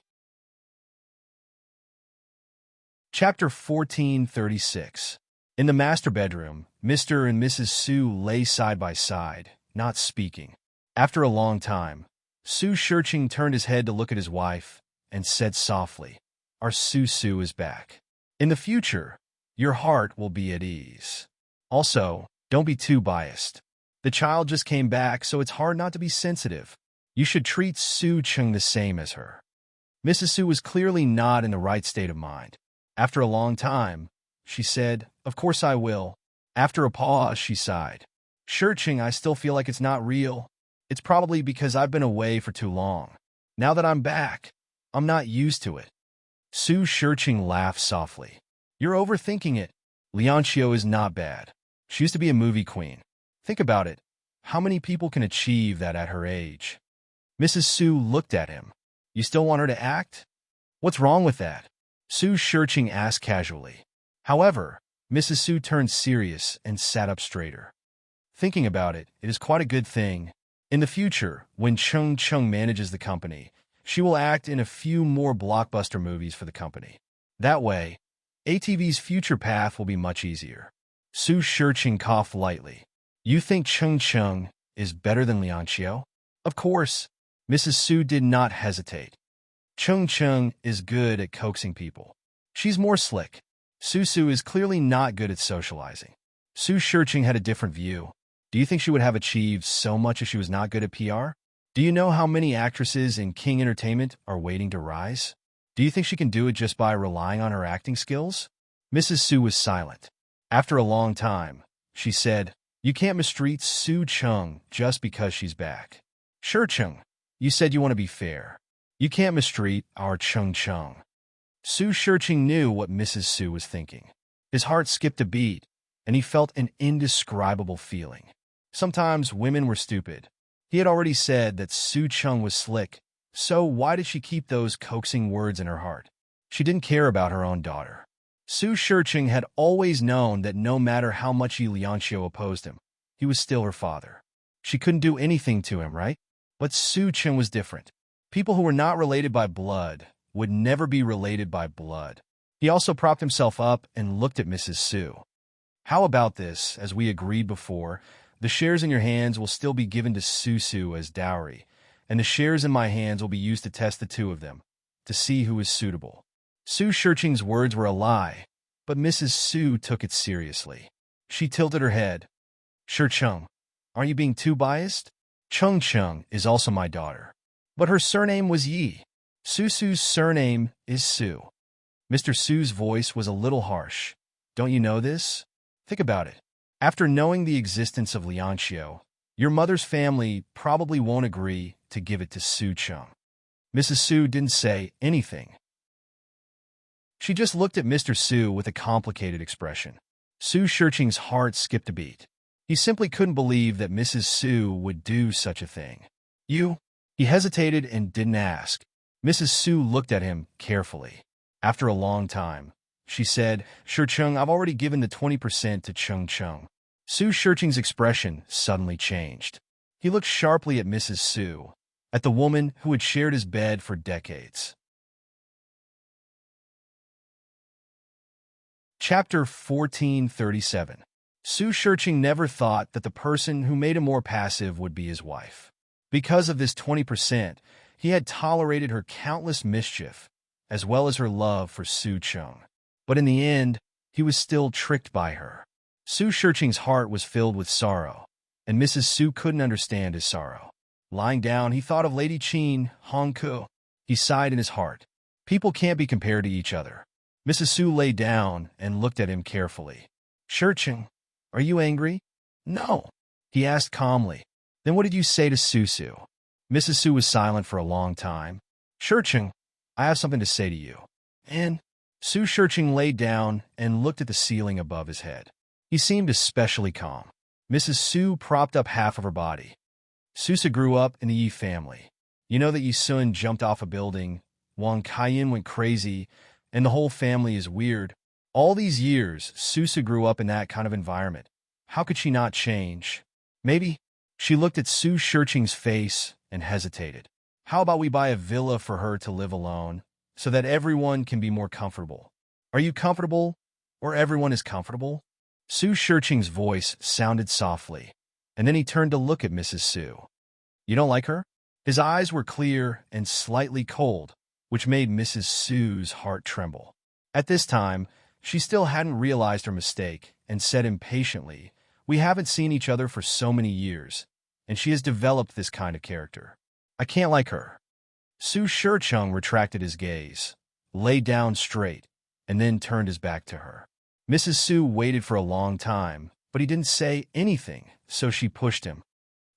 A: Chapter 1436. In the master bedroom, Mr. and Mrs. Su lay side by side, not speaking. After a long time, Su Shurching turned his head to look at his wife and said softly, our Su is back. In the future, your heart will be at ease. Also, don't be too biased. The child just came back, so it's hard not to be sensitive. You should treat Su Chung the same as her. Mrs. Su was clearly not in the right state of mind. After a long time, she said, of course I will. After a pause, she sighed. Shurching, I still feel like it's not real. It's probably because I've been away for too long. Now that I'm back, I'm not used to it. Su Shurching laughed softly. You're overthinking it. Lianxiu is not bad. She used to be a movie queen. Think about it. How many people can achieve that at her age? Mrs. Su looked at him. You still want her to act? What's wrong with that? Su Shurching asked casually. However, Mrs. Su turned serious and sat up straighter. Thinking about it, it is quite a good thing. In the future, when Chung manages the company, she will act in a few more blockbuster movies for the company. That way, ATV's future path will be much easier. Su Shurching coughed lightly. You think Chung is better than Lianxiu? Of course. Mrs. Su did not hesitate. Chung is good at coaxing people. She's more slick. Su is clearly not good at socializing. Su Shurching had a different view. Do you think she would have achieved so much if she was not good at PR? Do you know how many actresses in King Entertainment are waiting to rise? Do you think she can do it just by relying on her acting skills? Mrs. Su was silent. After a long time, she said, you can't mistreat Su Chung just because she's back. Shurching, you said you want to be fair. You can't mistreat our Chung. Su Shurching knew what Mrs. Su was thinking. His heart skipped a beat. and he felt an indescribable feeling. Sometimes women were stupid. He had already said that Su Chung was slick, so why did she keep those coaxing words in her heart? She didn't care about her own daughter. Su Shurching had always known that no matter how much Yi Lianxiu opposed him, he was still her father. She couldn't do anything to him, right? But Su Chung was different. People who were not related by blood would never be related by blood. He also propped himself up and looked at Mrs. Su. How about this? As we agreed before, the shares in your hands will still be given to Su Su as dowry, and the shares in my hands will be used to test the two of them, to see who is suitable. Su Shurching's words were a lie, but Mrs. Su took it seriously. She tilted her head. Shurchung, aren't you being too biased? Chung Chung is also my daughter. But her surname was Yi. Su Su's surname is Su. Mr. Su's voice was a little harsh. Don't you know this? Think about it. After knowing the existence of Lianxiu, your mother's family probably won't agree to give it to Su Chung. Mrs. Su didn't say anything. She just looked at Mr. Su with a complicated expression. Su Shurching's heart skipped a beat. He simply couldn't believe that Mrs. Su would do such a thing. You? He hesitated and didn't ask. Mrs. Su looked at him carefully. After a long time, she said, Shurchung, I've already given the 20% to Chung Chung. Su Shurching's expression suddenly changed. He looked sharply at Mrs. Su, at the woman who had shared his bed for decades. Chapter 1437. Su Shurching never thought that the person who made him more passive would be his wife. Because of this 20%, he had tolerated her countless mischief, as well as her love for Su Chung. But in the end, he was still tricked by her. Su Shurching's heart was filled with sorrow, and Mrs. Su couldn't understand his sorrow. Lying down, he thought of Lady Qin, Hong Ku. He sighed in his heart. People can't be compared to each other. Mrs. Su lay down and looked at him carefully. Shurching, are you angry? No, he asked calmly. Then what did you say to Su Su? Mrs. Su was silent for a long time. Shurching, I have something to say to you. And Su Shurching lay down and looked at the ceiling above his head. He seemed especially calm. Mrs. Su propped up half of her body. Susa grew up in the Yi family. You know that Yi Sun jumped off a building, Wang Kaiyan went crazy, and the whole family is weird. All these years, Susa grew up in that kind of environment. How could she not change? Maybe. She looked at Su Shurching's face and hesitated. How about we buy a villa for her to live alone, so that everyone can be more comfortable? Are you comfortable, or everyone is comfortable? Su Shurching's voice sounded softly, and then he turned to look at Mrs. Su. You don't like her? His eyes were clear and slightly cold, which made Mrs. Su's heart tremble. At this time, she still hadn't realized her mistake and said impatiently, We haven't seen each other for so many years, and she has developed this kind of character. I can't like her. Su Shurchung retracted his gaze, lay down straight, and then turned his back to her. Mrs. Su waited for a long time, but he didn't say anything, so she pushed him.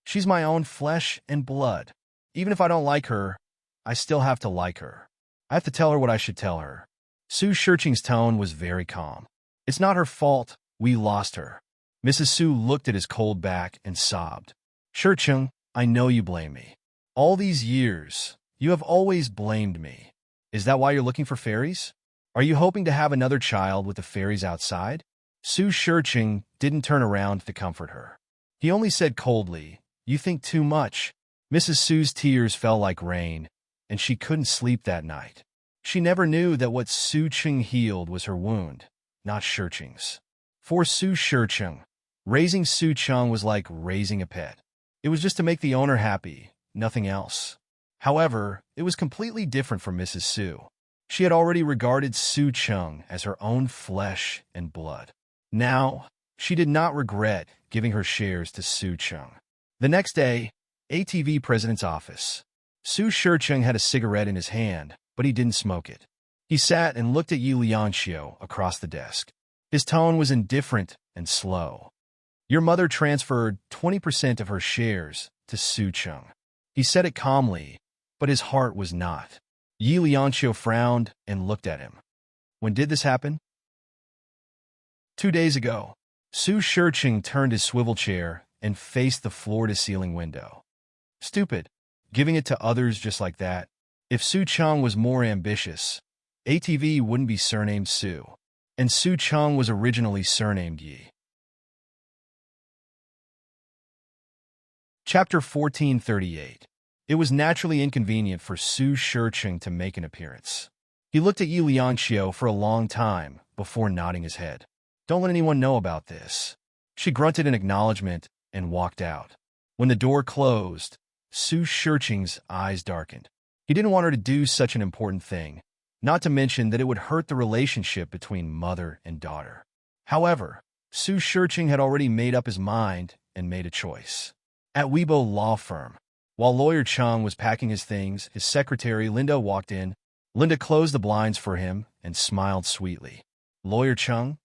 A: She's my own flesh and blood. Even if I don't like her, I still have to like her. I have to tell her what I should tell her. Su Shurching's tone was very calm. It's not her fault. We lost her. Mrs. Su looked at his cold back and sobbed. Shurchung, I know you blame me. All these years, you have always blamed me. Is that why you're looking for fairies? Are you hoping to have another child with the fairies outside? Su Shurching didn't turn around to comfort her. He only said coldly, You think too much. Mrs. Su's tears fell like rain, and she couldn't sleep that night. She never knew that what Su Chung healed was her wound, not Shurching's. For Su Shurchung, raising Su Chung was like raising a pet. It was just to make the owner happy, nothing else. However, it was completely different from Mrs. Su. She had already regarded Su Chung as her own flesh and blood. Now, she did not regret giving her shares to Su Chung. The next day, ATV President's office. Su Shurchung had a cigarette in his hand, but he didn't smoke it. He sat and looked at Yi Lianxiu across the desk. His tone was indifferent and slow. Your mother transferred 20% of her shares to Su Chung. He said it calmly, but his heart was not. Yi Lianxiu frowned and looked at him. When did this happen? 2 days ago. Su Shirching turned his swivel chair and faced the floor-to-ceiling window. Stupid. Giving it to others just like that. If Su Chang was more ambitious, ATV wouldn't be surnamed Su. And Su Chang was originally surnamed Yi. Chapter 1438. It was naturally inconvenient for Su Shirching to make an appearance. He looked at Yi Lianxiu for a long time before nodding his head. Don't let anyone know about this. She grunted in acknowledgement and walked out. When the door closed, Su Shirching's eyes darkened. He didn't want her to do such an important thing, not to mention that it would hurt the relationship between mother and daughter. However, Su Shirching had already made up his mind and made a choice. At Weibo Law Firm, while Lawyer Chang was packing his things, his secretary Linda walked in. Linda closed the blinds for him and smiled sweetly. Lawyer Chang,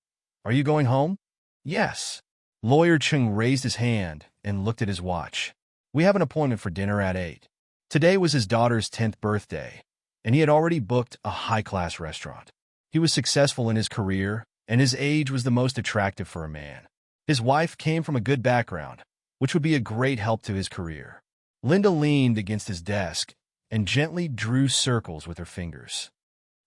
A: are you going home? Yes. Lawyer Chang raised his hand and looked at his watch. We have an appointment for dinner at 8. Today was his daughter's 10th birthday, and he had already booked a high-class restaurant. He was successful in his career, and his age was the most attractive for a man. His wife came from a good background, which would be a great help to his career. Linda leaned against his desk and gently drew circles with her fingers.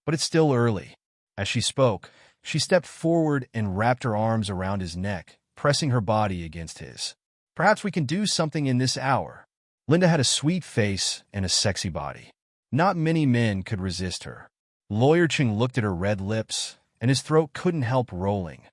A: But it's still early. As she spoke, she stepped forward and wrapped her arms around his neck, pressing her body against his. Perhaps we can do something in this hour. Linda had a sweet face and a sexy body. Not many men could resist her. Lawyer Ching looked at her red lips, and his throat couldn't help rolling.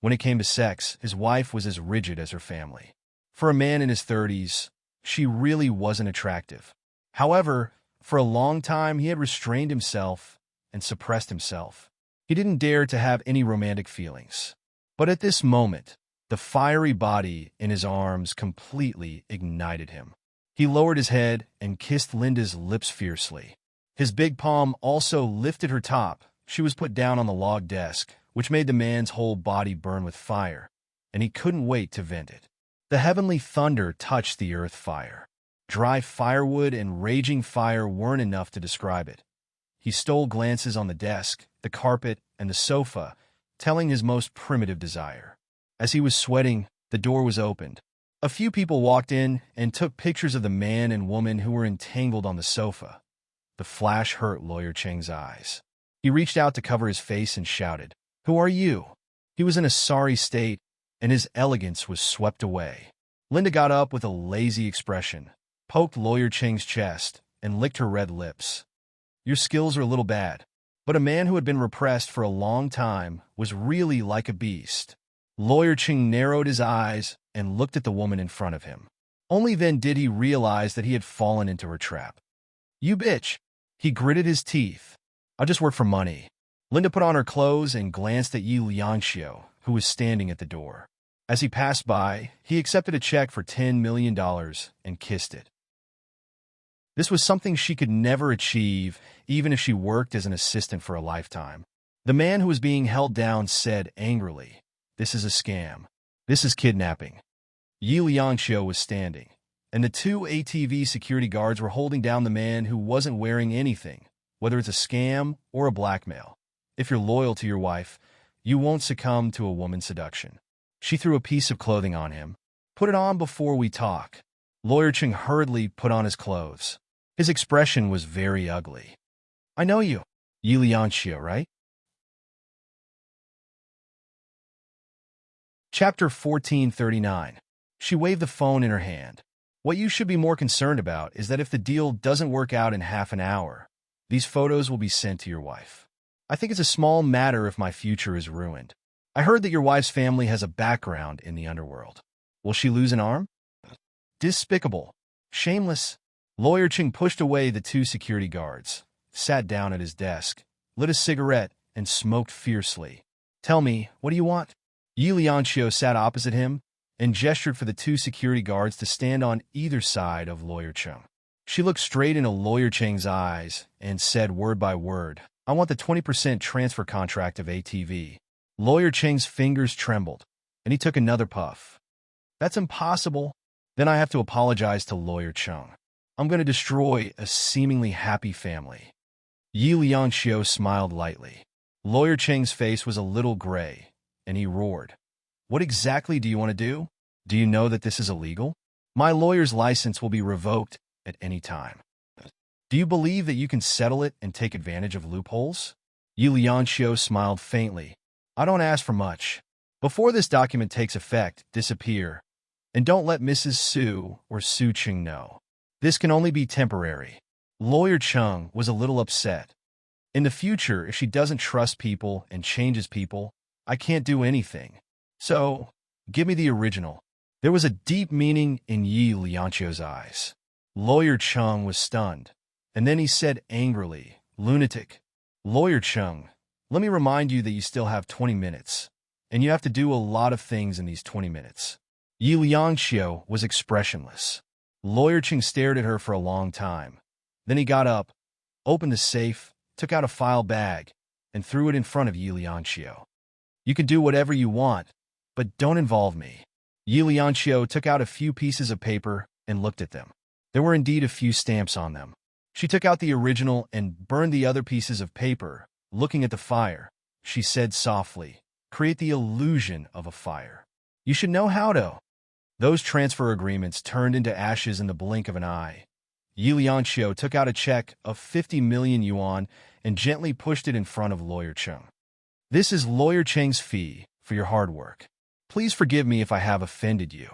A: When it came to sex, his wife was as rigid as her family. For a man in his 30s, she really wasn't attractive. However, for a long time he had restrained himself and suppressed himself. He didn't dare to have any romantic feelings. But at this moment, the fiery body in his arms completely ignited him. He lowered his head and kissed Linda's lips fiercely. His big palm also lifted her top. She was put down on the log desk, which made the man's whole body burn with fire, and he couldn't wait to vent it. The heavenly thunder touched the earth fire. Dry firewood and raging fire weren't enough to describe it. He stole glances on the desk, the carpet, and the sofa, telling his most primitive desire. As he was sweating, the door was opened. A few people walked in and took pictures of the man and woman who were entangled on the sofa. The flash hurt Lawyer Cheng's eyes. He reached out to cover his face and shouted, "Who are you?" He was in a sorry state, and his elegance was swept away. Linda got up with a lazy expression, poked Lawyer Cheng's chest, and licked her red lips. Your skills are a little bad. But a man who had been repressed for a long time was really like a beast. Lawyer Cheng narrowed his eyes and looked at the woman in front of him. Only then did he realize that he had fallen into her trap. You bitch! He gritted his teeth. I just work for money. Linda put on her clothes and glanced at Yi Lianxiu, who was standing at the door. As he passed by, he accepted a check for $10 million and kissed it. This was something she could never achieve, even if she worked as an assistant for a lifetime. The man who was being held down said angrily, "This is a scam. This is kidnapping." Yi Lianxiu was standing, and the two ATV security guards were holding down the man who wasn't wearing anything, whether it's a scam or a blackmail. If you're loyal to your wife, you won't succumb to a woman's seduction. She threw a piece of clothing on him. Put it on before we talk. Lawyer Cheng hurriedly put on his clothes. His expression was very ugly. I know you. Yi Lianxiu, right? Chapter 1439. She waved the phone in her hand. What you should be more concerned about is that if the deal doesn't work out in half an hour, these photos will be sent to your wife. I think it's a small matter if my future is ruined. I heard that your wife's family has a background in the underworld. Will she lose an arm? Despicable. Shameless. Lawyer Cheng pushed away the two security guards, sat down at his desk, lit a cigarette, and smoked fiercely. Tell me, what do you want? Yi Lianxiu sat opposite him and gestured for the two security guards to stand on either side of Lawyer Cheng. She looked straight into Lawyer Cheng's eyes and said word by word, I want the 20% transfer contract of ATV. Lawyer Cheng's fingers trembled, and he took another puff. That's impossible. Then I have to apologize to Lawyer Cheng. I'm going to destroy a seemingly happy family. Yi Lianxiu smiled lightly. Lawyer Cheng's face was a little gray, and he roared. What exactly do you want to do? Do you know that this is illegal? My lawyer's license will be revoked at any time. Do you believe that you can settle it and take advantage of loopholes? Yu Lianxiu smiled faintly. I don't ask for much. Before this document takes effect, disappear. And don't let Mrs. Su or Su Ching know. This can only be temporary. Lawyer Chung was a little upset. In the future, if she doesn't trust people and changes people, I can't do anything. So, give me the original. There was a deep meaning in Yi Lianqiu's eyes. Lawyer Chung was stunned. And then he said angrily, Lunatic. Lawyer Chung, let me remind you that you still have 20 minutes. And you have to do a lot of things in these 20 minutes. Yi Lianxiu was expressionless. Lawyer Chung stared at her for a long time. Then he got up, opened the safe, took out a file bag, and threw it in front of Yi Lianxiu. You can do whatever you want, but don't involve me. Yi Lianxiu took out a few pieces of paper and looked at them. There were indeed a few stamps on them. She took out the original and burned the other pieces of paper. Looking at the fire, she said softly, create the illusion of a fire. You should know how to. Those transfer agreements turned into ashes in the blink of an eye. Yi Lianxiu took out a check of 50 million yuan and gently pushed it in front of Lawyer Chung. This is Lawyer Cheng's fee for your hard work. Please forgive me if I have offended you.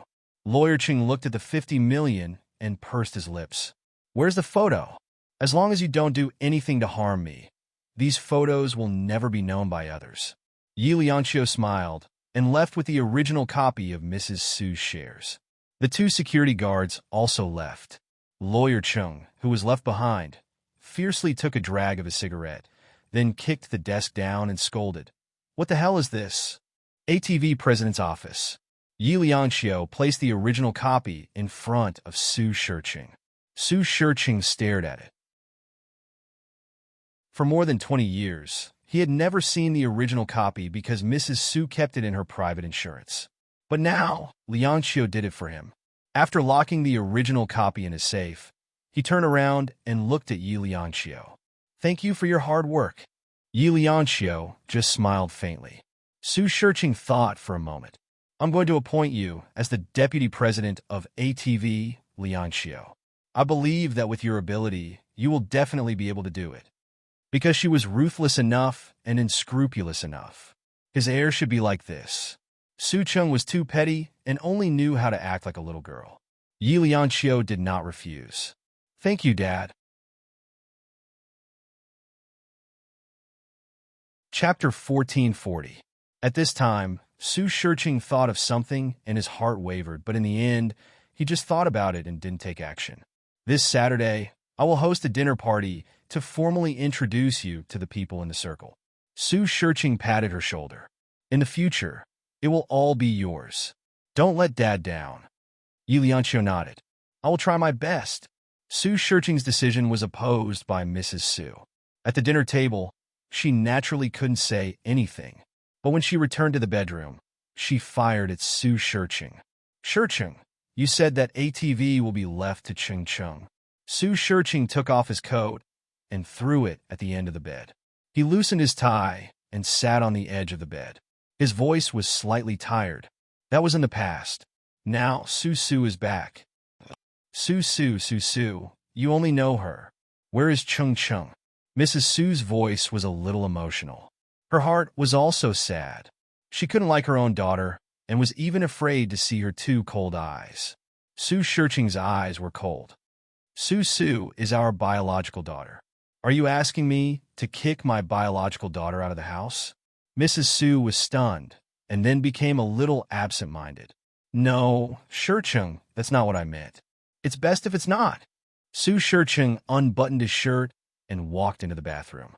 A: Lawyer Cheng looked at the 50 million and pursed his lips. Where's the photo? As long as you don't do anything to harm me, these photos will never be known by others. Yi Lianxiu smiled and left with the original copy of Mrs. Su's shares. The two security guards also left. Lawyer Chung, who was left behind, fiercely took a drag of a cigarette, then kicked the desk down and scolded. What the hell is this? ATV President's Office. Yi Lianxiu placed the original copy in front of Su Shiqing. Su Shiqing stared at it. For more than 20 years, he had never seen the original copy because Mrs. Su kept it in her private insurance. But now, Lianxiu did it for him. After locking the original copy in his safe, he turned around and looked at Yi Lianxiu. Thank you for your hard work. Yi Lianxiu just smiled faintly. Su Shiqing thought for a moment. I'm going to appoint you as the deputy president of ATV, Lianxiu. I believe that with your ability, you will definitely be able to do it. Because she was ruthless enough and unscrupulous enough. His heir should be like this. Su Chung was too petty and only knew how to act like a little girl. Yi Lianxiu did not refuse. Thank you, Dad. Chapter 1440. At this time, Su Shiqing thought of something and his heart wavered, but in the end, he just thought about it and didn't take action. This Saturday, I will host a dinner party to formally introduce you to the people in the circle. Su Shiqing patted her shoulder. In the future, it will all be yours. Don't let Dad down. Yi Lianxiu nodded. I will try my best. Su Shiqing's decision was opposed by Mrs. Su. At the dinner table, she naturally couldn't say anything. But when she returned to the bedroom, she fired at Su Shiqing. Shiqing, you said that ATV will be left to Ching Chung. Su Shiqing took off his coat and threw it at the end of the bed. He loosened his tie and sat on the edge of the bed. His voice was slightly tired. That was in the past. Now Su Su is back. Su, you only know her. Where is Chung Chung? Mrs. Su's voice was a little emotional. Her heart was also sad. She couldn't like her own daughter and was even afraid to see her two cold eyes. Su Shiqing's eyes were cold. Su Su is our biological daughter. Are you asking me to kick my biological daughter out of the house? Mrs. Su was stunned and then became a little absent-minded. No, Shiqing, that's not what I meant. It's best if it's not. Su Shiqing unbuttoned his shirt and walked into the bathroom.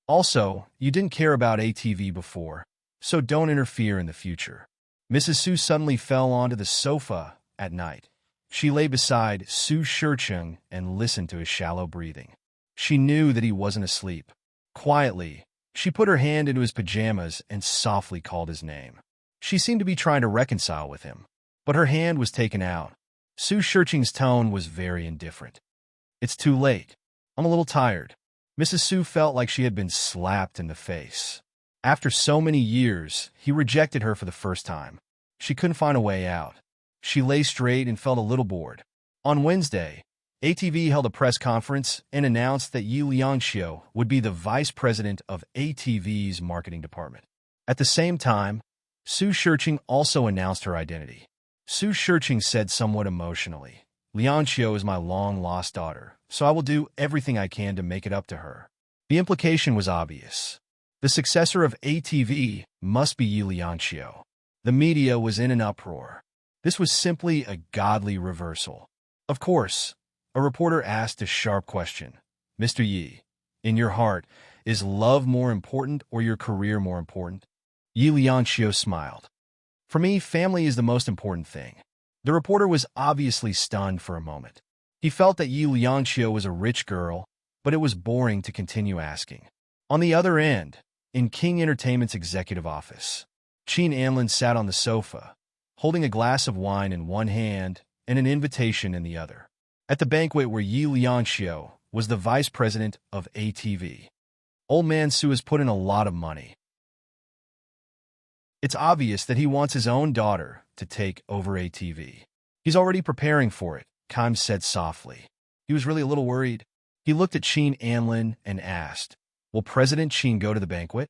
A: Also, you didn't care about ATV before, so don't interfere in the future. Mrs. Su suddenly fell onto the sofa at night. She lay beside Su Shiqing and listened to his shallow breathing. She knew that he wasn't asleep. Quietly, she put her hand into his pajamas and softly called his name. She seemed to be trying to reconcile with him, but her hand was taken out. Su Shiqing's tone was very indifferent. It's too late. I'm a little tired. Mrs. Su felt like she had been slapped in the face. After so many years, he rejected her for the first time. She couldn't find a way out. She lay straight and felt a little bored. On Wednesday, ATV held a press conference and announced that Yi Liangxiu would be the vice president of ATV's marketing department. At the same time, Su Shiqing also announced her identity. Su Shiqing said somewhat emotionally, "Liangxiu is my long-lost daughter, so I will do everything I can to make it up to her." The implication was obvious. The successor of ATV must be Yi Liangxiu. The media was in an uproar. This was simply a godly reversal. Of course, a reporter asked a sharp question. "Mr. Yi, in your heart, is love more important or your career more important?" Yi Liangxiu smiled. "For me, family is the most important thing." The reporter was obviously stunned for a moment. He felt that Yi Liangxiu was a rich girl, but it was boring to continue asking. On the other end, in King Entertainment's executive office, Qin Anlin sat on the sofa, holding a glass of wine in one hand and an invitation in the other. At the banquet where Yi Liangxiu was the vice president of ATV. Old man Su has put in a lot of money. It's obvious that he wants his own daughter to take over ATV. He's already preparing for it, Kim said softly. He was really a little worried. He looked at Qin Anlin and asked, "Will President Qin go to the banquet?"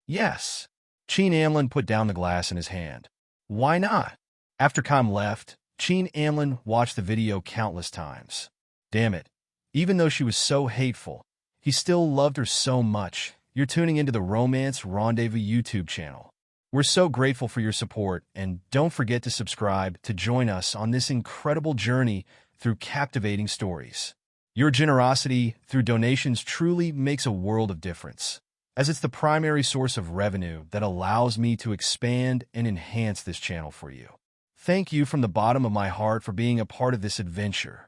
A: "Yes." Qin Anlin put down the glass in his hand. "Why not?" After Kim left, Qin Anlin watched the video countless times. Damn it. Even though she was so hateful, he still loved her so much. You're tuning into the Romance Rendezvous YouTube channel. We're so grateful for your support, and don't forget to subscribe to join us on this incredible journey through captivating stories. Your generosity through donations truly makes a world of difference, as it's the primary source of revenue that allows me to expand and enhance this channel for you. Thank you from the bottom of my heart for being a part of this adventure.